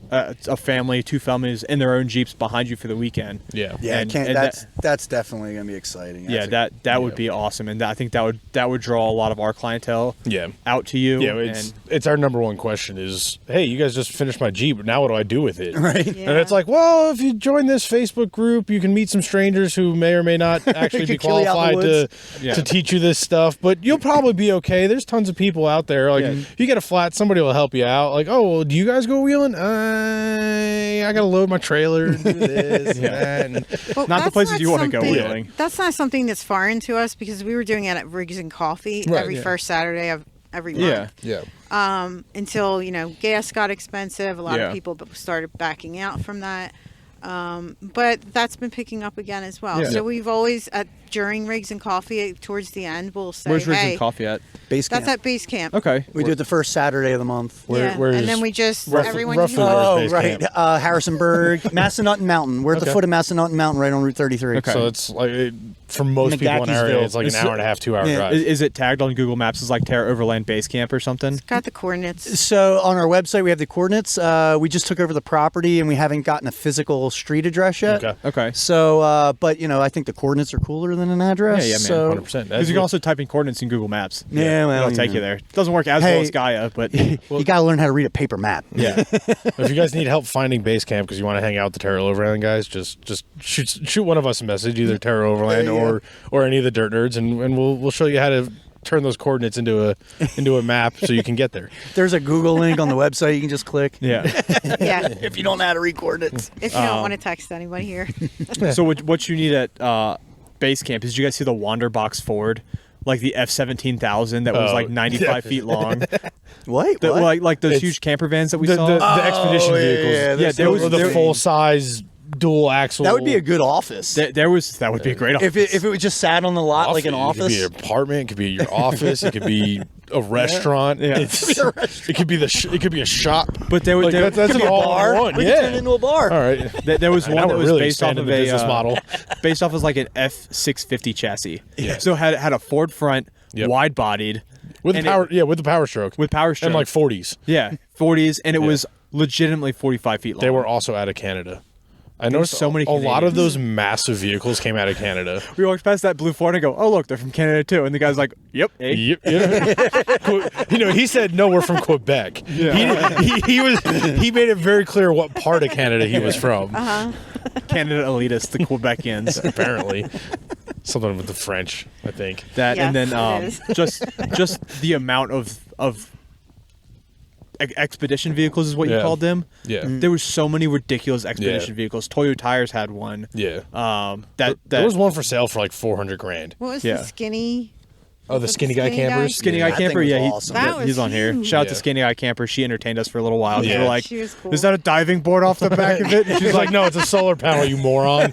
a family, two families in their own Jeeps behind you for the weekend. Yeah. Yeah, And- can't, and that's definitely gonna be exciting. Yeah, that would be awesome, and I think that would draw a lot of our clientele Yeah. out to you. Yeah, it's our number one question is, hey, you guys just finished my Jeep. Now what do I do with it? Right. Yeah. And it's like, well, if you join this Facebook group, you can meet some strangers who may or may not actually be Could kill you out in the qualified to Yeah. to teach you this stuff. But you'll probably be okay. There's tons of people out there. Like, Yeah. if you get a flat, somebody will help you out. Like, oh, well, do you guys go wheeling? I gotta load my trailer and do this. Yeah. and that. And, Well, Not the that's places you wanna go something- wheeling. That's not something that's foreign to us because we were doing it at Rigs and Coffee Right, every yeah. first Saturday of every Yeah. month. yeah. Until gas got expensive, a lot Yeah. of people started backing out from that. But that's been picking up again as well. Yeah. So we've always during Rigs and Coffee towards the end we'll say, Where's Rigs hey, and Coffee at? Base camp. that's at base camp. Okay. We do it the first Saturday of the month. Where and is then we just roughly- everyone roughly can where is Oh, base right. camp? Harrisonburg, Massanutten Mountain. We're at the Okay. foot of Massanutten Mountain, right on Route 33. Okay. So it's like for most people in our area, it's like an hour and a half, 2 hour Yeah. drive. Is it tagged on Google Maps as like Terra Overland Base Camp or something? got the coordinates. So on our website, we have the coordinates. We just took over the property, and we haven't gotten a physical street address yet. Okay. Okay. So, but I think the coordinates are cooler than an address. Yeah, man, So, 100%. Because you can also type in coordinates in Google Maps. Yeah, well, it'll take yeah. you there. It doesn't work as Hey. well as Gaia, but you got to learn how to read a paper map. Yeah. If you guys need help finding base camp because you want to hang out with the Terra Overland guys, just shoot one of us a message, either Terra Overland or any of the Dirt Nerds, and we'll show you how to turn those coordinates into a map so you can get there. There's a Google link on the website you can just click. yeah. Yeah. If you don't know how to read coordinates. If you don't want to text anybody here. So what you need at Base Camp is, did you guys see the Wanderbox Ford? Like the F-17,000 that was Oh, like 95 feet long. What? The- What? like those It's- huge camper vans that we The saw. expedition vehicles. yeah, there was- the there- full size dual axle. That would be a good office. That would be a great office. If it was just sat on the lot like an It could be office. your apartment, it could be your office, it could be a restaurant. Yeah. It could be it could be a shop. But there was Like, that's Could be a all bar. I want. We could turn it into a bar. All right. there was one Now that we're was really based off expanding of the a business model. based off as like an F650 chassis. Yeah. So had a Ford front, Yep. wide bodied, With the and power, with the power stroke. with power stroke. And like 40s. Yeah, 40s, and it was legitimately 45 feet long. They were also out of Canada. I noticed so many a lot of Canadians. those massive vehicles came out of Canada. We walked past that blue Ford and go, oh look, they're from Canada too. And the guy's like, yep. eh? Yep. Yeah. He said no, we're from Quebec. Yeah. He made it very clear what part of Canada he was from. Canada elitists, the Quebecians. Apparently, something with the French, I think. That and Yes, then it is. just the amount of expedition vehicles is what you Yeah. called them. Yeah. There was so many ridiculous expedition vehicles. Toyo Tires had one. Yeah. That There was one for sale for like $400,000. What was Yeah. the skinny? Oh, the skinny guy campers. Skinny Guy That thing Camper, was yeah, awesome. That he's was on here. huge. Shout out to Yeah. Skinny Guy Camper. She entertained us for a little while. Yeah. We were like, She was cool. "Is that a diving board off the back of it?" And She's like, no, it's a solar panel, you moron.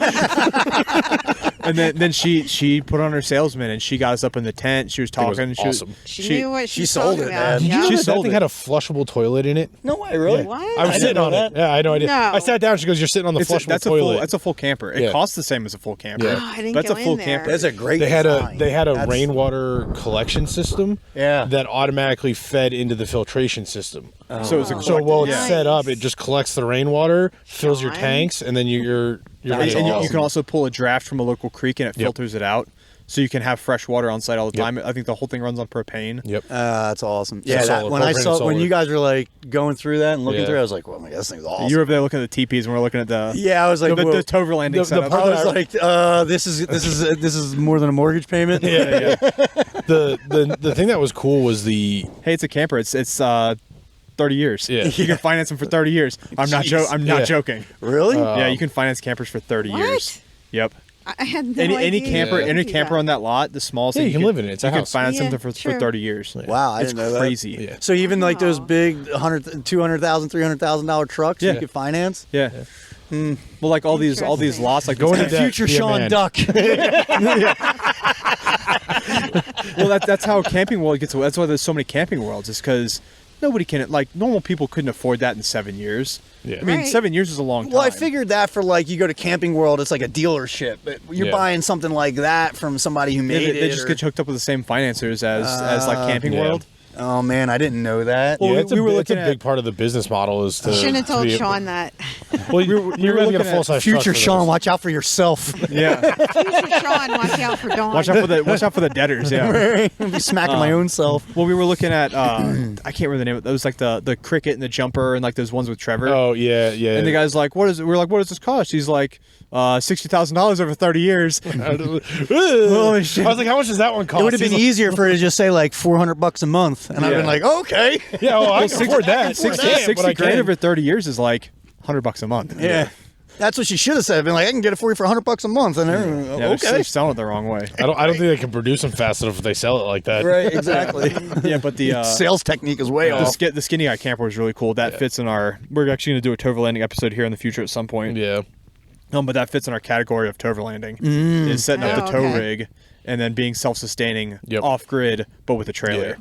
and then she put on her salesman and she got us up in the tent. She was It was talking. and awesome. She knew what she, she sold talking it, about. man. Did you Yeah. know She that sold thing it. had a flushable toilet in it? No way, really? What? I was I sitting didn't on know it. Yeah, I had no idea. No. I sat down. She goes, "You're sitting on the flushable That's toilet." a full camper. It Yeah. costs the same as a full camper. Yeah. Oh, I didn't That's go a full in there. camper. That's a great They had design. a That's- rainwater collection system. Yeah. That automatically fed into the filtration system. So it's a So while it's Nice. set up, it just collects the rainwater, fills your Nice. tanks, and then you're That's ready to and go. you can also pull a draft from a local creek and it Yep. filters it out. So you can have fresh water on site all the Yep. time. I think the whole thing runs on propane. Yep. That's awesome. Yeah, solar, when I propane and saw when solar. you guys were like going through that and looking Yeah. through, it, I was like, "Well, my God, this thing's awesome." You were over there looking at the teepees and we're looking at the Yeah, I was like, the "Whoa." overlanding the setup. part I was like, "This is more than a mortgage payment." Yeah, yeah. The thing that was cool was the Hey, it's a camper. It's 30 years. Yeah. You can finance them for 30 years. I'm not Yeah. joking. Really? Yeah, you can finance campers for 30 What? years. Yep. I had no Any idea camper you any could do camper that. on that lot, the smallest Yeah, thing you can live in it. It's a you can house. finance them Yeah, for true. 30 years. Wow, I It's didn't know that. crazy. Yeah. So even like those Wow. big $200,000, $300,000 trucks, Yeah. you could finance. Yeah. Well, like all these Interesting. lots, like Going this- to debt. Future Be a Sean man. Duck. well, that's how camping world gets. That's why there's so many camping worlds. Is because nobody can normal people couldn't afford that in 7 years. Yeah. I mean, Right. 7 years is a long time. Well, I figured that for like you go to Camping World, it's like a dealership, but you're Yeah. buying something like that from somebody who Yeah, made they it. just or- get hooked up with the same financiers as like Camping Yeah. World. Oh man, I didn't know that. Well, Yeah, we it's a were big looking big at- part of the business model is to. Shouldn't have to told be- Shawn that. Well, you're were going to get a looking at full size Future Sean, watch out for yourself. Yeah. Future Sean, watch out for Dawn. watch out for the debtors. Yeah. I'll be smacking my own self. Well, we were looking at I can't remember the name of it. It was like the cricket and the jumper and like those ones with Trevor. Oh yeah, yeah. And the guy's like, "What is it?" We're like, "What does this cost?" He's like, $60,000 over 30 years. Holy shit! I was like, how much does that one cost? It would have been He's easier for it to just say like $400 a month, and I'd Yeah. been like, okay, like, yeah, well, I can afford that. 60 I can't, but I grand can. over 30 years is like $100 a month. yeah. That's what she should have said. I've been like, I can get it for you for $100 a month, and everyone, Yeah, okay, they're selling it the wrong way. I don't think they can produce them fast enough if they sell it like that. right, exactly. Yeah, but the Sales technique is way off. the Skinny Guy camper was really cool. That fits in our. We're actually going to do a Toverlanding episode here in the future at some point. Yeah. But that fits in our category of Toverlanding. Is setting up Oh, the tow okay. rig and then being self-sustaining Yep. off grid, but with a trailer.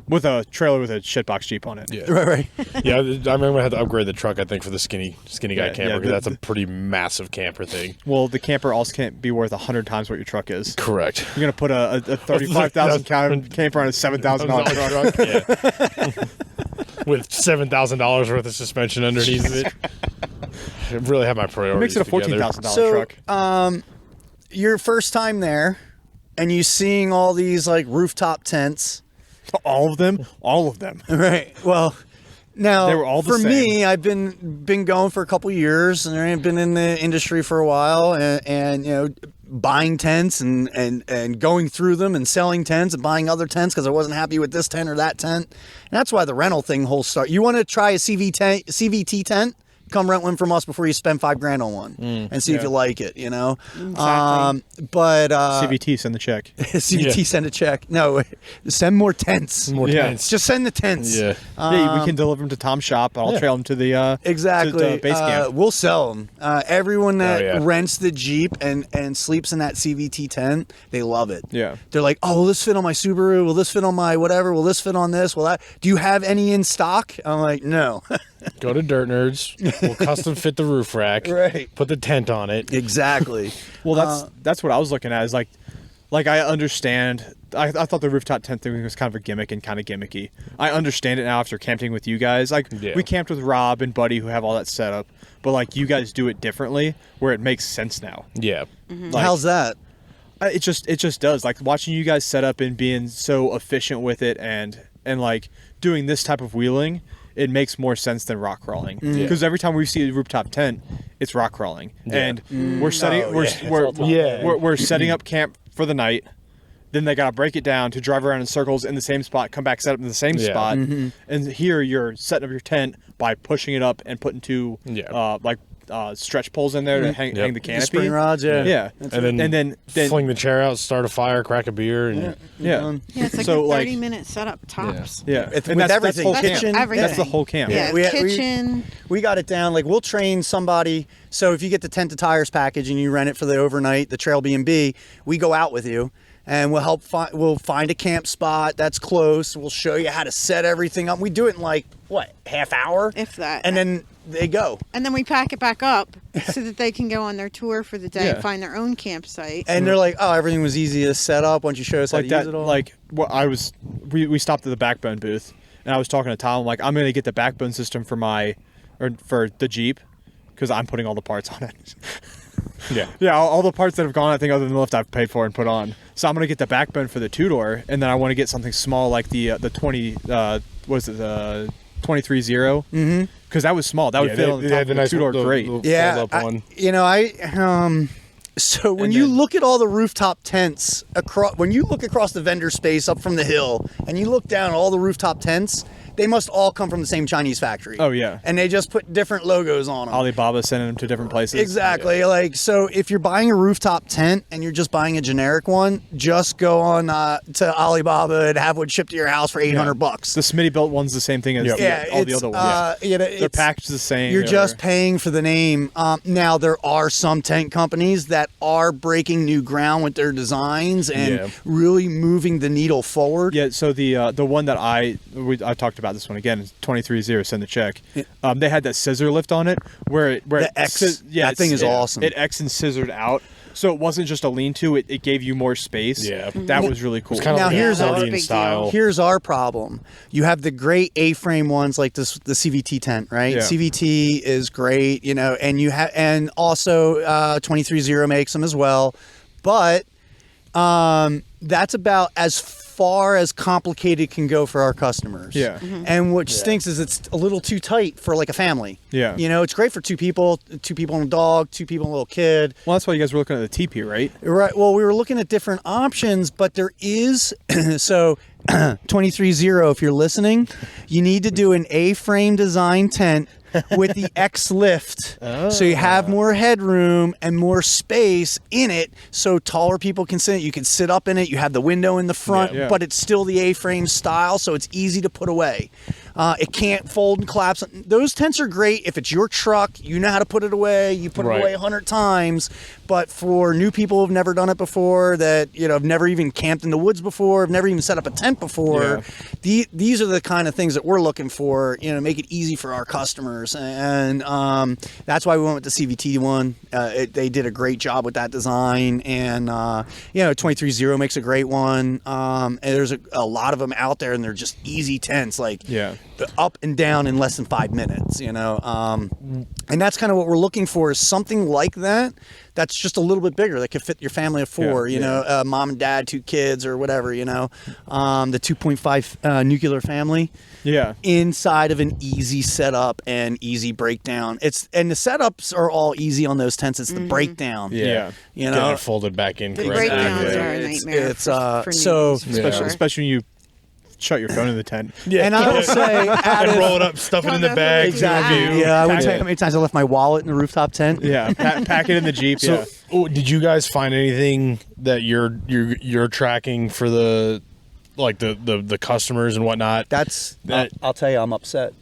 With a trailer with a shitbox Jeep on it. Yeah. Right. Yeah, I'm gonna have to upgrade the truck. I think for the skinny guy Yeah, camper yeah, because that's a pretty massive camper thing. Well, the camper also can't be worth 100 times what your truck is. Correct. You're gonna put a 35,000 camper on a $7,000 truck. Yeah. With $7,000 worth of suspension underneath it. I really have my It priorities. makes it a together. $14,000 So, truck. Your first time there, and you seeing all these like rooftop tents. All of them. Right. Well, now They were all the for same. me, I've been going for a couple years, and I've been in the industry for a while, and you know, buying tents and going through them and selling tents and buying other tents because I wasn't happy with this tent or that tent. And that's why the rental thing whole start. You want to try a CVT tent? come rent one from us before you spend $5,000 on one, and see if you like it. Exactly. But CVT, send the check. CVT, send a check. No, send more tents. More Yeah. tents. Just send the tents. Yeah. Yeah, we can deliver them to Tom's shop. I'll trail them to the Exactly. to base camp. We'll sell them. Everyone that yeah. rents the Jeep and sleeps in that CVT tent, they love it. Yeah. They're like, oh, will this fit on my Subaru? Will this fit on my whatever? Will this fit on this? Will that? Do you have any in stock? I'm like, no. Go to Dirt Nerds. We'll custom fit the roof rack. Right. Put the tent on it. Exactly. Well, that's what I was looking at. Is like I understand. I thought the rooftop tent thing was kind of a gimmick and kind of gimmicky. I understand it now after camping with you guys. Like we camped with Rob and Buddy who have all that set up, but like you guys do it differently where it makes sense now. Yeah. Like, How's that? it just does. Like watching you guys set up and being so efficient with it and like doing this type of wheeling, it makes more sense than rock crawling. Because every time we see a rooftop tent, it's rock crawling, and we're setting we're setting up camp for the night. Then they gotta break it down to drive around in circles in the same spot, come back, set up in the same spot, and here you're setting up your tent by pushing it up and putting two stretch poles in there to hang the canopy. The spring rods, yeah. And then fling the chair out, start a fire, crack a beer, and Yeah, it's like So, a like- 30-minute setup tops. Yeah, With and that's everything, whole That's camp. kitchen, everything. That's the whole camp. Yeah, We- kitchen. We got it down. Like we'll train somebody. So if you get the tent to tires package and you rent it for the overnight, the trail B&B, we go out with you. And we'll help. We'll find a camp spot that's close. We'll show you how to set everything up. We do it in like half hour, If that. and then they go. And then we pack it back up so that they can go on their tour for the day and find their own campsite. And they're like, "Oh, everything was easy to set up once you show us how Like to that. use it all." Like what we stopped at the Backbone booth, and I was talking to Tom. I'm like, I'm gonna get the Backbone system for the Jeep because I'm putting all the parts on it. Yeah, all the parts that have gone, I think, other than the lift I've paid for and put on. So I'm gonna get the Backbone for the 2-door, and then I want to get something small like the 20 was it the 23-0? Mm-hmm. Because that was small. That would fit on the top of the nice 2-door great. yeah, one. So when And you then- look at all the rooftop tents when you look across the vendor space up from the hill, and you look down at all the rooftop tents, they must all come from the same Chinese factory. Oh, yeah. And they just put different logos on them. Alibaba sending them to different places. Exactly. Like, so if you're buying a rooftop tent and you're just buying a generic one, just go on to Alibaba and have one shipped to your house for $800. The Smitty built one's the same thing as all the other ones. They're They're packaged the same. You're or- just paying for the name. Now there are some tent companies that are breaking new ground with their designs and really moving the needle forward. Yeah, so the one that I talked about this one again is 23-0, send the check. They had that scissor lift on it where The it X, that thing is awesome. It X and scissored out, so it wasn't just a lean-to. It gave you more space. Yeah. that was really cool. It's kind of Now like here's an our- Indian big style. deal. Here's our problem. You have the great A-frame ones like this, the CVT tent, right? Yeah. CVT is great, and you have, and also 23-0 makes them as well, but that's about as far as complicated can go for our customers. Yeah. And what stinks is it's a little too tight for like a family. Yeah. It's great for two people and a dog, 2 people and a little kid. Well, that's why you guys were looking at the teepee, right? Right. Well, we were looking at different options, but there is so 23-0. If you're listening, you need to do an A-frame design tent with the X lift, so you have more headroom and more space in it, so taller people can sit. You can sit up in it. You have the window in the front, Yeah. but it's still the A-frame style, so it's easy to put away. It can't fold and collapse. Those tents are great if it's your truck. You know how to put it away. You put it away 100 times. But for new people who've never done it before, that have never even camped in the woods before, have never even set up a tent before, these are the kind of things that we're looking for. Make it easy for our customers, and that's why we went with the CVT one. They did a great job with that design, and 23-0 makes a great one. And there's a lot of them out there, and they're just easy tents, like up and down in less than 5 minutes. And that's kind of what we're looking for, is something like that. That's just a little bit bigger, that could fit your family of 4, mom and dad, 2 kids or whatever, the 2.5 nuclear family. Yeah. Inside of an easy setup and easy breakdown. And the setups are all easy on those tents. It's the breakdown. Yeah. Getting it folded back in The correctly. breakdowns Yeah. are a nightmare it's, for so- newbies, for sure. Especially when you shut your phone in the tent. Yeah. And I will say, And roll it up, stuff it in the Don't bag. exactly. review. Yeah, I wouldn't tell you Yeah. how many times I left my wallet in the rooftop tent. Yeah, pack it in the Jeep. So, Yeah. did you guys find anything that you're tracking for the customers and whatnot? I'll tell you, I'm upset.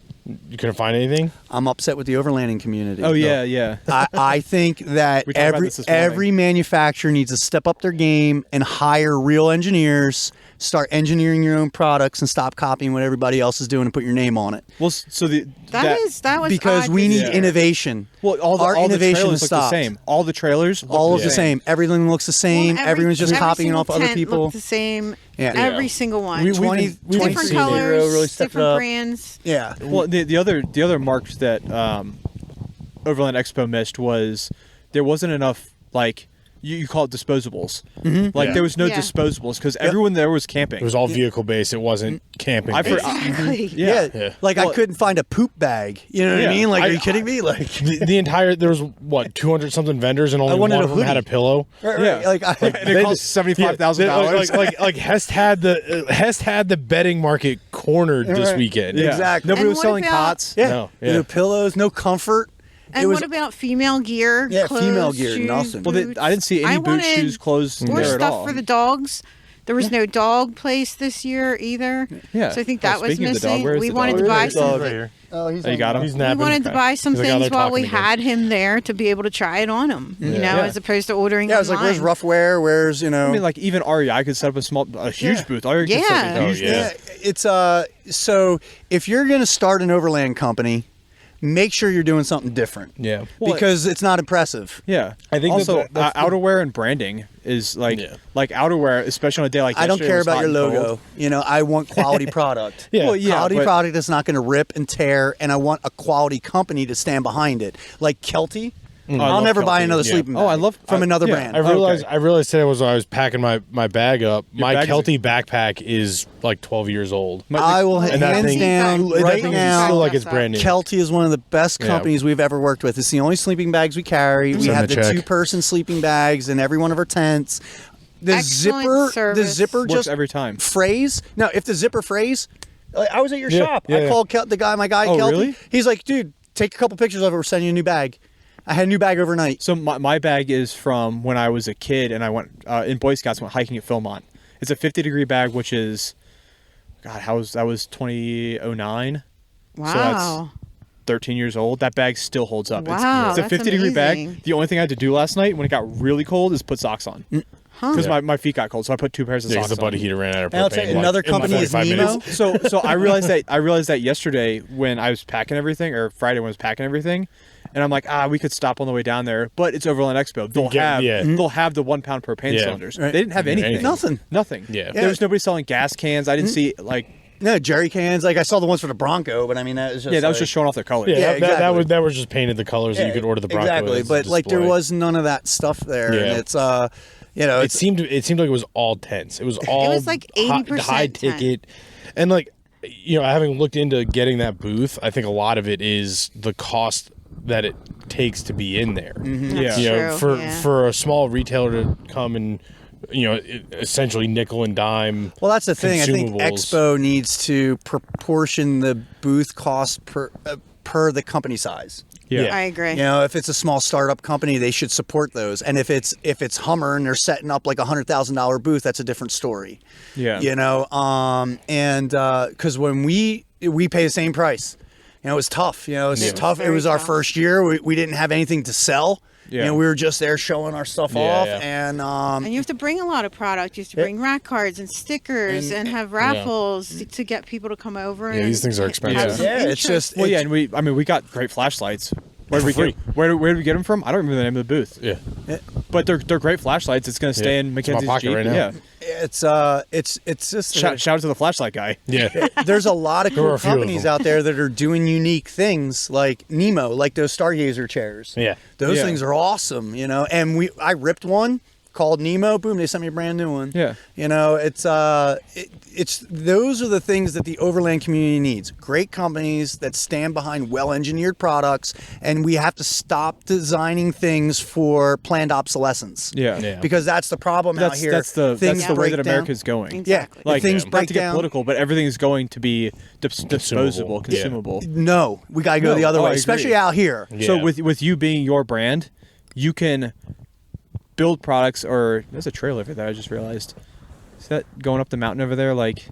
You couldn't find anything? I'm upset with the overlanding community. Oh yeah. I think that We talked about this morning. every manufacturer needs to step up their game and hire real engineers, start engineering your own products, and stop copying what everybody else is doing and put your name on it. Well, so That was Because odd we to need see. innovation. well all the Our all the innovation trailers has look the stopped. same. All the trailers look All of the the same. same. Everything looks the same. Well, Everyone's just every copying single off other tent people. looked the same. Yeah. Every single one. We've 20 been- we've been different seeing it. colors, really stepped it different up. brands. Yeah. Well, the other marks that Overland Expo missed was there wasn't enough like you call it disposables. Mm-hmm. Like Yeah. there was no Yeah. disposables because everyone there was camping. It was all vehicle based. It wasn't camping. I for- based. Exactly. Yeah. Yeah. Like Well- I couldn't find a poop bag. You know what Yeah. I mean? Like, are I- you kidding me? Like, the entire there was what 200 something vendors and only wanted one a of them had a hoodie. pillow. Yeah. like and it cost $75,000. Like Hest had the bedding market cornered this Right. weekend. Yeah. Exactly. Nobody And was what selling about- cots. yeah. No, yeah. No pillows, no comfort. And it was what about female gear? Yeah, clothes, female gear, shoes, nothing. Well, boots? I didn't see any I boots, wanted shoes, clothes more there at stuff all. for the dogs. There was no dog place this year either. Yeah. So I think Oh, that was speaking of the dog, missing. where's We the wanted dog? to buy Where's the some. dog? right here. Oh, he's Oh, you got him? He's We napping. wanted to buy some There's a guy things there while we talking again. had him there to be able to try it on him. You know, Yeah. as opposed to ordering. Yeah, I was like, where's online. rough wear? Where's, you know? I mean, like even REI could set up a huge Yeah. booth. REI could set up a Yeah. huge Oh, yeah. booth. It's so if you're going to start an overland company, make sure you're doing something different. Yeah. Well, because it's not impressive. Yeah, I think also that's the- outerwear and branding is like Yeah. like outerwear, especially on a day like I don't yesterday care was about hot your and logo. cold. You know, I want quality product. Yeah. Well, yeah, quality but- product that's not going to rip and tear, and I want a quality company to stand behind it. Like Kelty, I I'll love never buy Kelty. another Yeah. sleeping bag. Oh, I love- from another yeah, brand. I realized Okay. I realized today was when I was packing my bag up. My bag is- Kelty backpack is like 12 years old. I will And that hands thing- down that right thing is now. still like it's brand new. Kelty is one of the best Yeah. companies we've ever worked with. It's the only sleeping bags we carry. We Send have the the check. 2-person sleeping bags in every one of our tents. The Excellent zipper, the service. zipper Works just every time. phrase. No, if the zipper phrase, like, I was at your Yeah, shop. yeah, I yeah. called my guy Oh, Kelty. really? He's like, dude, take a couple pictures of it. We're sending you a new bag. I had a new bag overnight. So my bag is from when I was a kid and I went in Boy Scouts, went hiking at Philmont. It's a 50-degree bag, which is, God, that was 2009. Wow. So that's 13 years old. That bag still holds up. Wow, it's a that's 50-degree amazing. bag. The only thing I had to do last night when it got really cold is put socks on. Because Yeah. my feet got cold, so I put 2 pairs of Yeah, socks 'cause the buddy on. heater ran out of And I'll tell propane. you, like, another in company is 45 Nemo. minutes. So I realized that yesterday when I was packing everything, or Friday when I was packing everything, and I'm like, we could stop on the way down there, but it's Overland Expo. They'll have the 1 pound propane Yeah. cylinders. Right. They didn't have anything. Nothing. Nothing. Yeah. There was nobody selling gas cans. I didn't see like. No, jerry cans. Like I saw the ones for the Bronco, but I mean that was just Yeah, that was like- just showing off their colors. Yeah, Yeah, that exactly. that was just painted the colors that you could order the Bronco. exactly. as a But like there display. was none of that stuff there, Yeah. and it's you know, It it's seemed like it was all tents. It was all like high 80% tent. ticket, and like having looked into getting that booth, I think a lot of it is the cost that it takes to be in there. Yeah. You know, True, yeah. for a small retailer to come and essentially nickel and dime. well, that's the thing. I think consumables. Expo needs to proportion the booth cost per the company size. Yeah. I agree. You know, if it's a small startup company, they should support those. And if it's Hummer and they're setting up like $100,000 booth, that's a different story. Yeah. You know, and because when we pay the same price, you know, it was tough. You know, it was tough. It Very was our tough. first year. We didn't have anything to sell. Yeah. You know, we were just there showing our stuff off, yeah. and And you have to bring a lot of product. You have to bring rack cards and stickers and have raffles to get people to come over. Yeah, and these things are have expensive. some yeah, it's interest. just Well, yeah, and we got great flashlights. Where did we free. get? Where did we get them from? I don't remember the name of the booth. Yeah, But they're great flashlights. It's going to stay Yeah. in It's in my Mackenzie's pocket Jeep. right now. Yeah. it's just Shout out to the flashlight guy. yeah. there's a lot of There were cool a few of companies them. out there that are doing unique things like Nemo, like those Stargazer chairs. Yeah. Those Yeah. things are awesome, you know. And I ripped one. called Nemo. Boom, they sent me a brand new one. Yeah. You know, it's those are the things that the overland community needs. Great companies that stand behind well-engineered products, and we have to stop designing things for planned obsolescence. Yeah. Because that's the problem out here. That's the way break that down. America's going. Exactly. Yeah, Like, things not break to get down. political, but everything is going to be disposable, Yeah. consumable. No, we gotta go the other I way, agree. especially out here. So Yeah. with you being your brand, you can build products. Or there's a trail over there. I just realized. Is that going up the mountain over there? Like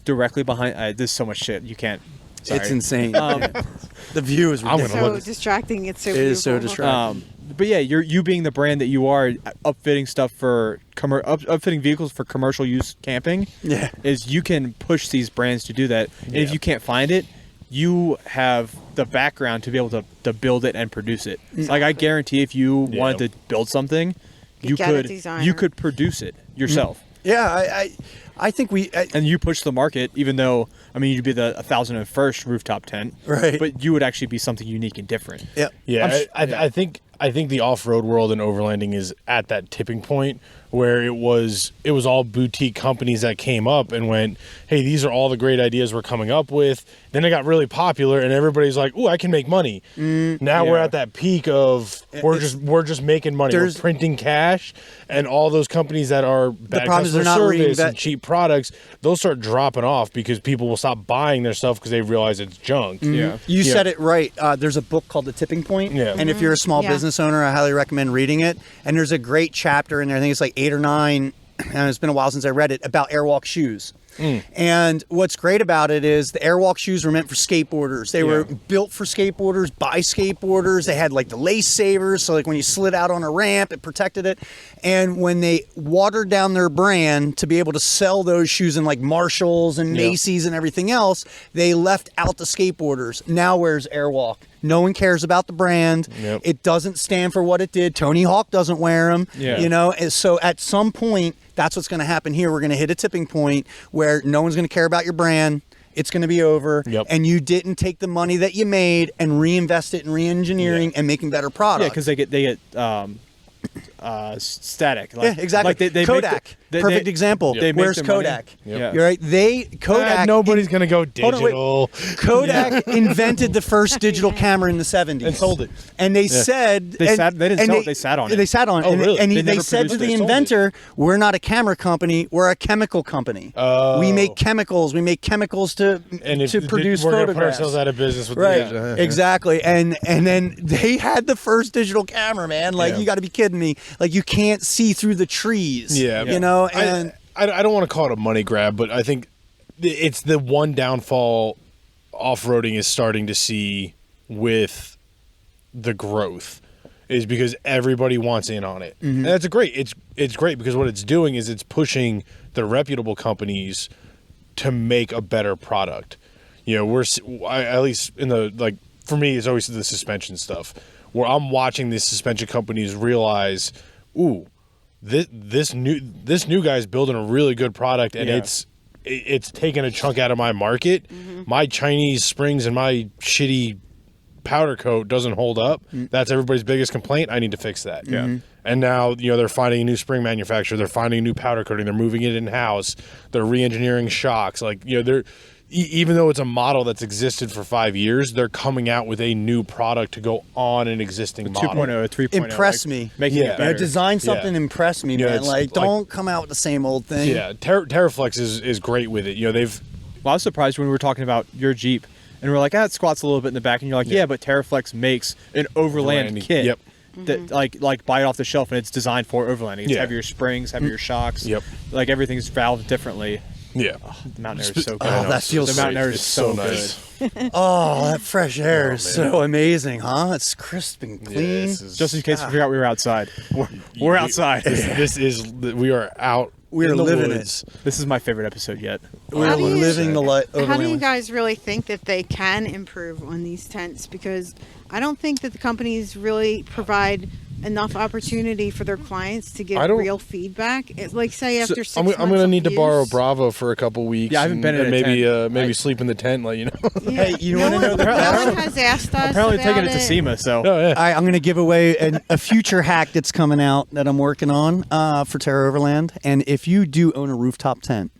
directly behind? There's so much shit you can't. Sorry. It's insane. The view is I'm gonna ridiculous. So distracting. It's so It beautiful. is so distracting. But yeah, you being the brand that you are, upfitting stuff for upfitting vehicles for commercial use camping. Yeah. Is you can push these brands to do that, and if Yeah. you can't find it, you have the background to be able to build it and produce it. Like I guarantee, if you wanted to build something, You get a could designer. you could produce it yourself. Yeah, I think And you push the market, even though, I mean, you'd be the 1,001st rooftop tent, Right. But you would actually be something unique and different. Yep. Yeah, I think the off-road world and overlanding is at that tipping point where it was all boutique companies that came up and went, hey, these are all the great ideas we're coming up with. Then it got really popular and everybody's like, ooh, I can make money. Now we're Yeah. at that peak of we're just making money. We're printing cash, and all those companies that are bad problem is customer they're not service and cheap products, they'll start dropping off because people will stop buying their stuff because they realize it's junk. Yeah. You said it right. There's a book called The Tipping Point. Yeah. And if you're a small Yeah. business owner, I highly recommend reading it. And there's a great chapter in there, I think it's like 8 or 9, and it's been a while since I read it, about Airwalk shoes. And what's great about it is the Airwalk shoes were meant for skateboarders. They were built for skateboarders, by skateboarders. They had like the lace savers, so like when you slid out on a ramp, it protected it. And when they watered down their brand to be able to sell those shoes in like Marshalls and Macy's and everything else, they left out the skateboarders. Now where's Airwalk? No one cares about the brand. Yep. It doesn't stand for what it did. Tony Hawk doesn't wear them. Yeah. You know, and so at some point, that's what's going to happen here. We're going to hit a tipping point where no one's going to care about your brand. It's going to be over. Yep. And you didn't take the money that you made and reinvest it in re-engineering and making better products. Yeah, because they get static. Like, Yeah, exactly. Like they Kodak, make perfect example. They make Where's their money. Kodak? Yeah. You're right. Kodak. Nobody's gonna go Hold on, wait. digital. Kodak invented the first digital camera in the 70s And sold it. And they said They didn't sell it, they sat on it. They sat on it. Oh, and really? And They they never said to produced the it, sold it. inventor, "We're not a camera company. We're a chemical company. Oh. We make chemicals. We make chemicals to produce we're gonna put photographs." ourselves out of business with Right, the exactly, and then they had the first digital camera, man. Like, Yeah. you got to be kidding me. Like, you can't see through the trees. Yeah. you know. And I don't want to call it a money grab, but I think it's the one downfall off-roading is starting to see with the growth is because everybody wants in on it. And that's it's great because what it's doing is it's pushing the reputable companies to make a better product. You know, at least in the, like, for me, it's always the suspension stuff where I'm watching these suspension companies realize, ooh, this new guy's building a really good product, and it's taking a chunk out of my market. My Chinese springs and my shitty powder coat doesn't hold up. That's everybody's biggest complaint. I need to fix that. And now, you know, they're finding a new spring manufacturer, they're finding a new powder coating, they're moving it in house, they're re-engineering shocks. Like, you know, they're even though it's a model that's existed for 5 years, they're coming out with a new product to go on an existing model. 2.0, 3.0. impress me. Making Yeah. it better. Design something, impress me, Yeah, man. it's Like, don't come out with the same old thing. Yeah, Terraflex is great with it. You know, they've Well, I was surprised when we were talking about your Jeep, and we're like, it squats a little bit in the back, and you're like, yeah, but Terraflex makes an overland Overlanding. kit. Yep. That like buy it off the shelf, and it's designed for overlanding. It's Yeah. heavier springs, heavier shocks. Yep. Like everything's valved differently. yeah. The Mountain Air is so good. Oh, that feels the Mountain Air is It's so nice. good. Oh, that fresh air is so amazing, huh? It's crisp and clean. Yeah, this is- Just in case we forgot we were outside. We're outside. We are out. We're in the living woods. This is my favorite episode yet. We're How do you- living the light. How do you guys really think that they can improve on these tents? Because I don't think that the companies really provide enough opportunity for their clients to give I don't- real feedback. It's like say after 6 I'm months going to of need to borrow use- Bravo for a couple weeks. Yeah, I haven't been in and a maybe tent. maybe sleep in the tent, like Yeah. Hey, you no wanna one, know the no best? one has asked us Apparently about taking it to it. SEMA, so Oh, yeah. All right, I'm going to give away a future hack that's coming out that I'm working on for Terra Overland. And if you do own a rooftop tent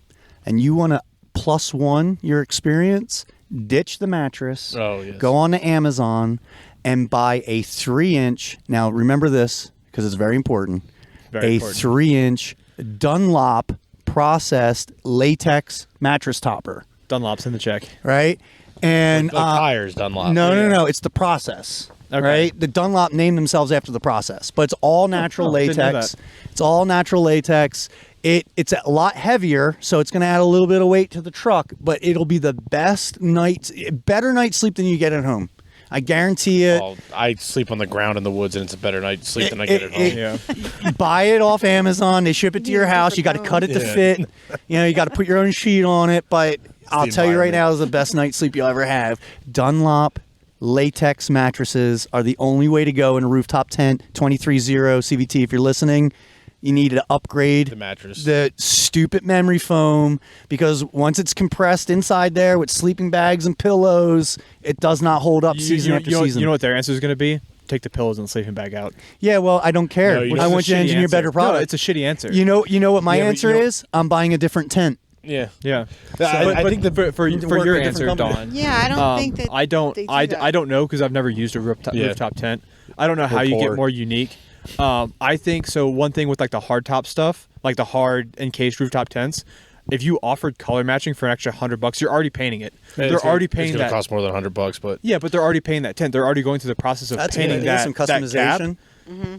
and you want to +1 your experience, ditch the mattress, Oh, yes. go on to Amazon and buy a 3-inch. Now, remember this because it's very important. Very a important. 3-inch Dunlop processed latex mattress topper, Dunlop's in the check. right? And Like tires, Dunlop. no. It's the process. Okay. Right? The Dunlop named themselves after the process, but it's all natural didn't know latex. that. It's all natural latex. It's a lot heavier, so it's going to add a little bit of weight to the truck, but it'll be the better night's sleep than you get at home. I guarantee it. Well, I sleep on the ground in the woods, and it's a better night's sleep than I get at home. Yeah. Buy it off Amazon. They ship it to your Yeah, house. You got to different cut it to Yeah. fit. You got to put your own sheet on it. But I'll the tell you right environment. now, is the best night's sleep you'll ever have. Dunlop latex mattresses are the only way to go in a rooftop tent. 23-0 CVT. If you're listening, you need to upgrade The mattress. the stupid memory foam, because once it's compressed inside there with sleeping bags and pillows, it does not hold up season after season. You know what their answer is going to be? Take the pillows and the sleeping bag out. Yeah, well, I don't care. No, you I don't. want It's you a to shitty engineer answer. better product. No, it's a shitty answer. You know what my Yeah, but answer you don't- is? I'm buying a different tent. Yeah. Yeah. I think the for work your for a different answer, company. Dawn. Yeah, I don't think that I don't. they do I that. don't know because I've never used a rooftop tent. I don't know how you poor. get more unique. I think so. One thing with like the hard top stuff, like the hard encased rooftop tents, if you offered color matching for an extra $100, you're already painting it. They're already paying It's going that. to cost more than $100, but Yeah, but they're already paying that tent. They're already going through the process of That's a good painting idea, that some that cap. customization.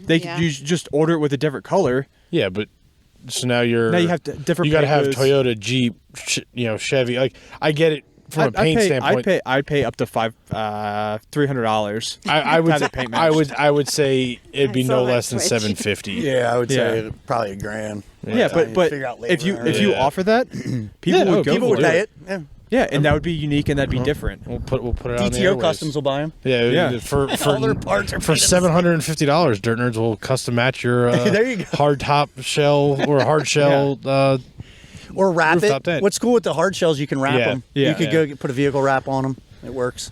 They Yeah. could just order it with a different color. yeah, but so now you're Now you have different. You got to have papers. Toyota, Jeep, Chevy. Like I get it from a paint standpoint. I'd pay up to $300. I would have it paint I matched. would say it'd be I no saw that less than switch. $750. Yeah, I would say probably $1,000. Yeah, but figure out if you labor. if you Yeah. offer that, people Yeah, no, would go people for would it. pay it. Yeah. Yeah, and that would be unique and that'd be different. We'll put it on the DTO airwaves. Customs will buy them. Yeah, Yeah. For All their parts are for made of $750, Dirt Nerds will custom match your There you go. hard top shell or hard shell. Or wrap Rooftop it. tent. What's cool with the hard shells, you can wrap Yeah. them. Yeah. You could Yeah. go put a vehicle wrap on them. It works.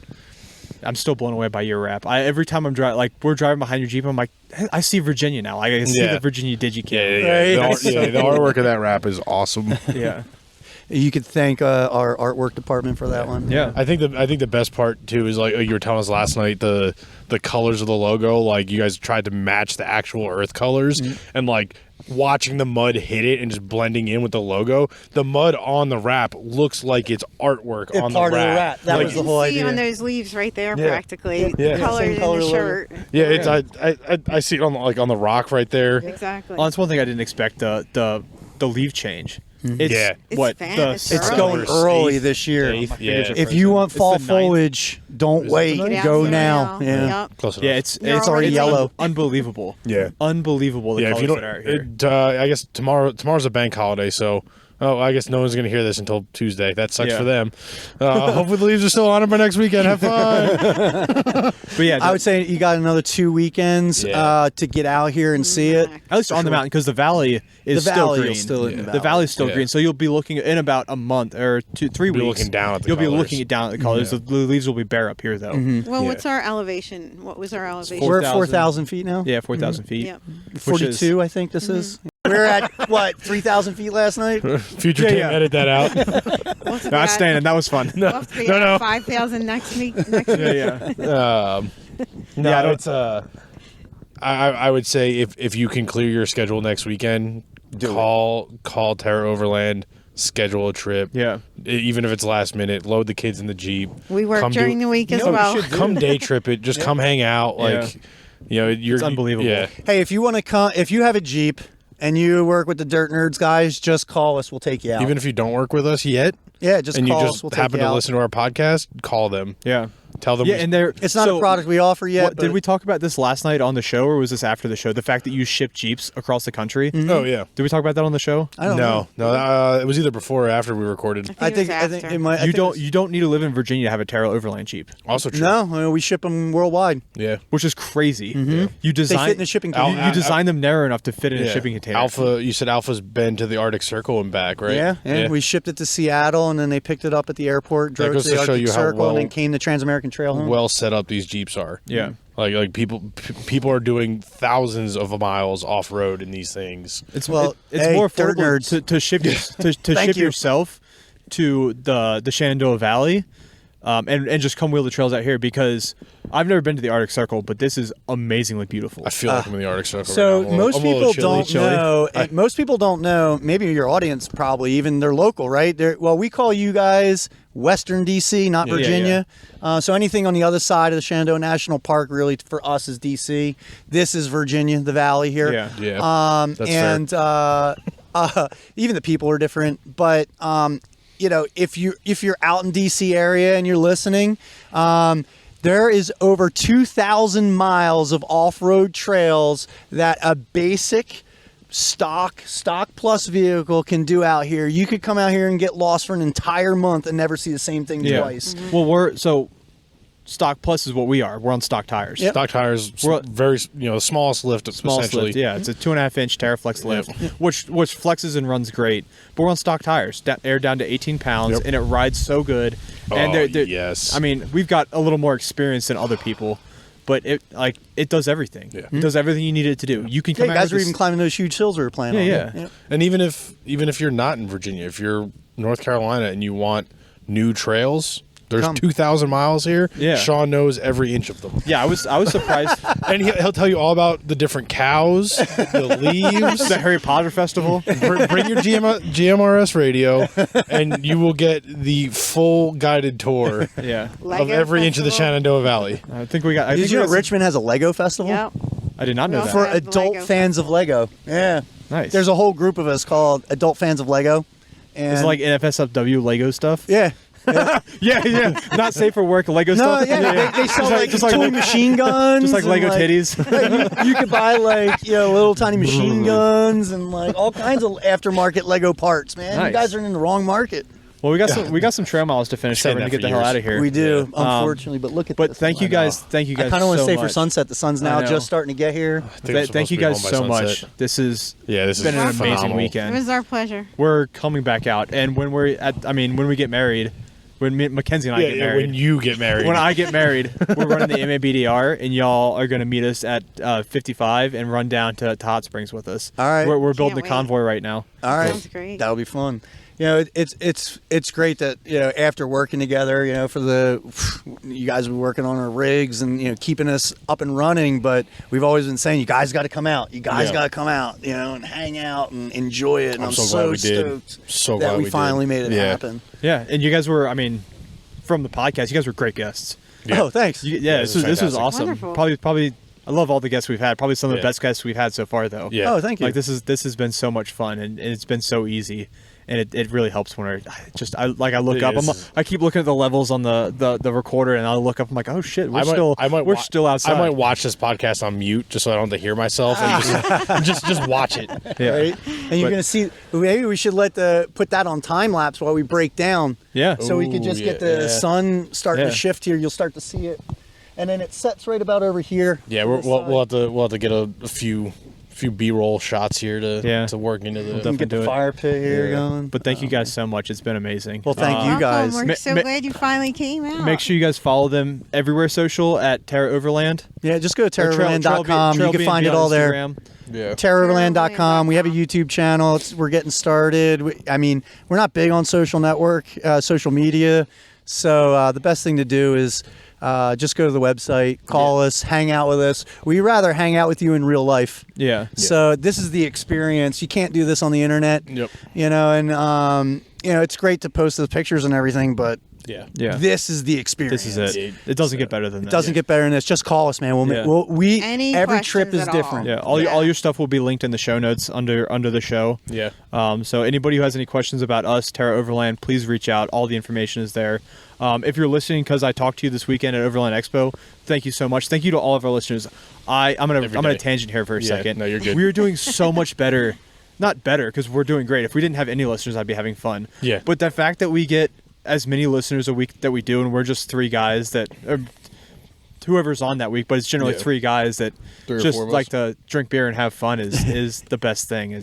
I'm still blown away by your wrap. Every time I'm driving, like we're driving behind your Jeep, I'm like, I see Virginia now. Like, I see Yeah. the Virginia Digicam. Yeah. Right. The artwork of that wrap is awesome. Yeah. You could thank our artwork department for that one. Yeah. I think the best part too is like you were telling us last night, the colors of the logo. Like you guys tried to match the actual Earth colors, and like watching the mud hit it and just blending in with the logo. The mud on the wrap looks like it's artwork on part the of the wrap. wrap. That Like, was the You whole see idea. on those leaves right there, Yeah. practically. Yeah. The color Same in color the logo. shirt. yeah, it's I see it on on the rock right there. Exactly. Well, that's one thing I didn't expect. The leaf change. It's Yeah. It's what fast. the It's It's early. going early this year. Eighth, fingers are yeah. If you want It's fall the ninth. foliage, don't wait. ninth? Get Go out now. Yeah. Yep. Close enough. Yeah, it's They're already yellow. Unbelievable. Yeah. Unbelievable. The Yeah, if colors you don't, that are here. I guess tomorrow's a bank holiday, so I guess no one's gonna hear this until Tuesday. That sucks Yeah. for them. Hopefully the leaves are still on it by next weekend. Have fun. But yeah, I would say you got another 2 weekends Yeah. to get out here and see it. at least on the mountain because the valley is The still valley green. is still in the The valley. valley's still Yeah. green, so you'll be looking in about a month or 3 You'll be weeks. looking down at the You'll be colors. looking down at the colors. Yeah. The leaves will be bare up here, though. Well, Yeah. what's our elevation? What was our elevation? We're at 4,000. 4,000 feet now. Yeah, 4,000 feet. Yep. which 42, I think this is. We were at, what, 3,000 feet last night? Future Yeah, team, yeah. edit that out. We'll have to be Not at- standing. That was fun. we'll have to be No, at no. 5,000 next week. yeah. No, Yeah, I don't- it's I would say if you can clear your schedule next weekend, call Terra Overland, schedule a trip. Yeah. Even if it's last minute, load the kids in the Jeep. We work Come during do- the week as No, well. Come day trip it. Just come hang out. Like, you're It's unbelievable. Yeah. Hey, if you want to come, if you have a Jeep and you work with the Dirt Nerds guys, just call us. We'll take you out. Even if you don't work with us yet, yeah, just and call you us. just We'll take happen you to out. listen to our podcast, call them. Yeah. Tell them. Yeah, and they're It's not a product we offer yet. Did we talk about this last night on the show, or was this after the show? The fact that you ship Jeeps across the country. Oh yeah. Did we talk about that on the show? I don't know. No. It was either before or after we recorded. I think after. it might. You don't need to live in Virginia to have a Terra Overland Jeep, Also true. No, we ship them worldwide. Yeah. which is crazy. Yeah. You design They fit in the shipping you, container. you design them narrow enough to fit in a Yeah. shipping container. Alpha. You said Alpha's been to the Arctic Circle and back, right? Yeah, we shipped it to Seattle, and then they picked it up at the airport, drove it goes to the to show Arctic you how Circle, and well- then came the Trans-American Trail home. Well set up these Jeeps are. Yeah. Like people are doing thousands of miles off road in these things. It's Well, it's hey, more dirt affordable nerds. to ship to Thank ship you. yourself to the Shenandoah Valley, and just come wheel the trails out here, because I've never been to the Arctic Circle, but this is amazingly beautiful. I feel like I'm in the Arctic Circle. So right now. most I'm a little people chilly. don't know. And most people don't know. Maybe your audience probably even they're local, right? Well, we call you guys Western DC, not Yeah, Virginia. So anything on the other side of the Shenandoah National Park, really for us is DC. This is Virginia, the Valley here. Yeah. Yeah. That's fair. Even the people are different, but if you're out in DC area and you're listening, there is over 2,000 miles of off-road trails that a basic stock plus vehicle can do out here. You could come out here and get lost for an entire month and never see the same thing twice. Well, Stock Plus is what we are. We're on stock tires. Yep. Stock tires, We're- very the smallest lift, Small essentially. lift, yeah. It's a 2.5-inch TerraFlex lift, which flexes and runs great. But we're on stock tires, air down to 18 pounds, Yep. and it rides so good. And Oh, they're, yes. I mean, we've got a little more experience than other people, but it does everything. Yeah. It does everything you need it to do. You can Yeah, come you out guys here were with even climbing those huge hills we were playing on. Yeah. And even if you're not in Virginia, if you're North Carolina and you want new trails, there's Come. 2,000 miles here. Yeah. Sean knows every inch of them. Yeah, I was surprised. And he'll tell you all about the different cows, the leaves. The Harry Potter festival. Bring your GMRS radio, and you will get the full guided tour Yeah, of every inch of the Shenandoah Valley. I think we got. I Did think you we know got some- Richmond has a Lego festival? Yep. I did not know No. that. For Have adult Lego fans of Lego. Yeah. Nice. There's a whole group of us called Adult Fans of Lego. And It's like NFSFW Lego stuff. yeah. Yeah. Not safe for work Lego No, stuff. yeah, they sell like just like toy machine guns. just like and, Lego titties. you could buy like little tiny machine guns and like all kinds of aftermarket Lego parts, man. Nice. You guys are in the wrong market. Well, we got some trail miles to finish Saying covering to that get for the hell years. out of here. We do, Yeah. unfortunately, but look at But this. thank you guys. Thank you guys. I kind of want to so stay for much. sunset. The sun's now know. just starting to get here. Thank you guys so much. This is Yeah, this has been an been amazing phenomenal. It weekend. was our pleasure. We're coming back out, and when when we get married, when Mackenzie and I get married, when you get married. when I get married, we're running the MABDR, and y'all are going to meet us at 55 and run down to Hot Springs with us. All right. We're building Can't a convoy right now. All right, Sounds great. that'll be fun. It's great that after working together, for you guys have been working on our rigs and keeping us up and running. But we've always been saying you guys got to come out. You guys got to come out, and hang out and enjoy it. And I'm so glad we did. stoked So that glad we we finally did. made it Yeah. happen. Yeah, and you guys were, from the podcast, you guys were great guests. Yeah. Oh, thanks. This was fantastic. awesome. Wonderful. Probably, I love all the guests we've had. Probably some of the Yeah. best guests we've had so far, though. Yeah. Oh, thank you. Like this has been so much fun, and it's been so easy, and it really helps when I look It up. is. I keep looking at the levels on the recorder, and I look up. I'm like, oh shit, we're still outside. I might watch this podcast on mute just so I don't have to hear myself and just watch it. Yeah. Right? And you're But- gonna see. Maybe we should put that on time lapse while we break down. Yeah. So we could Ooh, just get yeah. the sun starting Yeah. to shift here. You'll start to see it, and then it sets right about over here. Yeah, to the side. we'll have to get a few B-roll shots here to work into the. definitely Get do the it. fire pit here Yeah. going. But thank you guys so much. It's been amazing. Well, thank you Welcome. guys. We're Ma- so ma- glad you finally came out. Make sure you guys follow them everywhere social at Terra Overland. Yeah, just go to Or terraoverland.com. You can find it on all there. Instagram. Yeah. terraoverland.com. We have a YouTube channel. We're getting started. We're not big on social media. So the best thing to do is just go to the website, call us, hang out with us. We'd rather hang out with you in real life. Yeah. So this is the experience. You can't do this on the internet. Yep. And it's great to post the pictures and everything, but Yeah. Yeah. This is the experience. This is it. It doesn't get better than that. It doesn't get better than this. Just call us, man. Any every trip questions is at different. Yeah, all your stuff will be linked in the show notes under the show. Yeah. So anybody who has any questions about us, Terra Overland, please reach out. All the information is there. If you're listening because I talked to you this weekend at Overland Expo, thank you so much. Thank you to all of our listeners. I'm gonna tangent here for a second. No, you're good. We are doing so much better. Not better because we're doing great. If we didn't have any listeners, I'd be having fun. Yeah. But the fact that we get as many listeners a week that we do, and we're just three guys that. Whoever's on that week, but it's generally three guys that just like to drink beer and have fun is the best thing.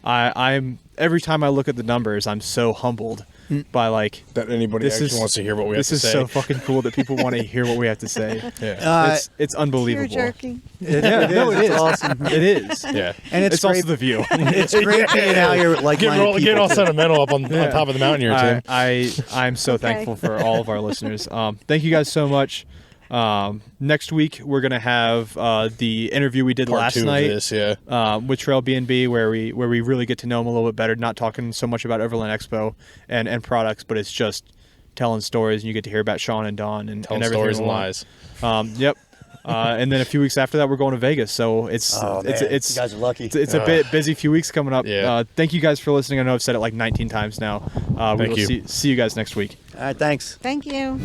I'm every time I look at the numbers, I'm so humbled by like that anybody actually wants to hear what we have to say. This is so fucking cool that people want to hear what we have to say. Yeah. It's unbelievable. Tear jerking. It is awesome. It is. Yeah. And it's also the view. It's great being out here with like-minded Getting all people. sentimental up on top of the mountain here, Tim. I'm so thankful for all of our listeners. Thank you guys so much. Next week we're gonna have the interview we did Part last 2 night of this, with Trail B&B where we really get to know them a little bit better, not talking so much about Overland Expo and products, but it's just telling stories, and you get to hear about Shawn and Dawn and telling everything stories and lies. Yep. And then a few weeks after that we're going to Vegas, so it's you guys are lucky. It's a bit busy few weeks coming up. Yeah. Thank you guys for listening. I know I've said it like 19 times now. We will see you guys next week. All right, thanks. Thank you.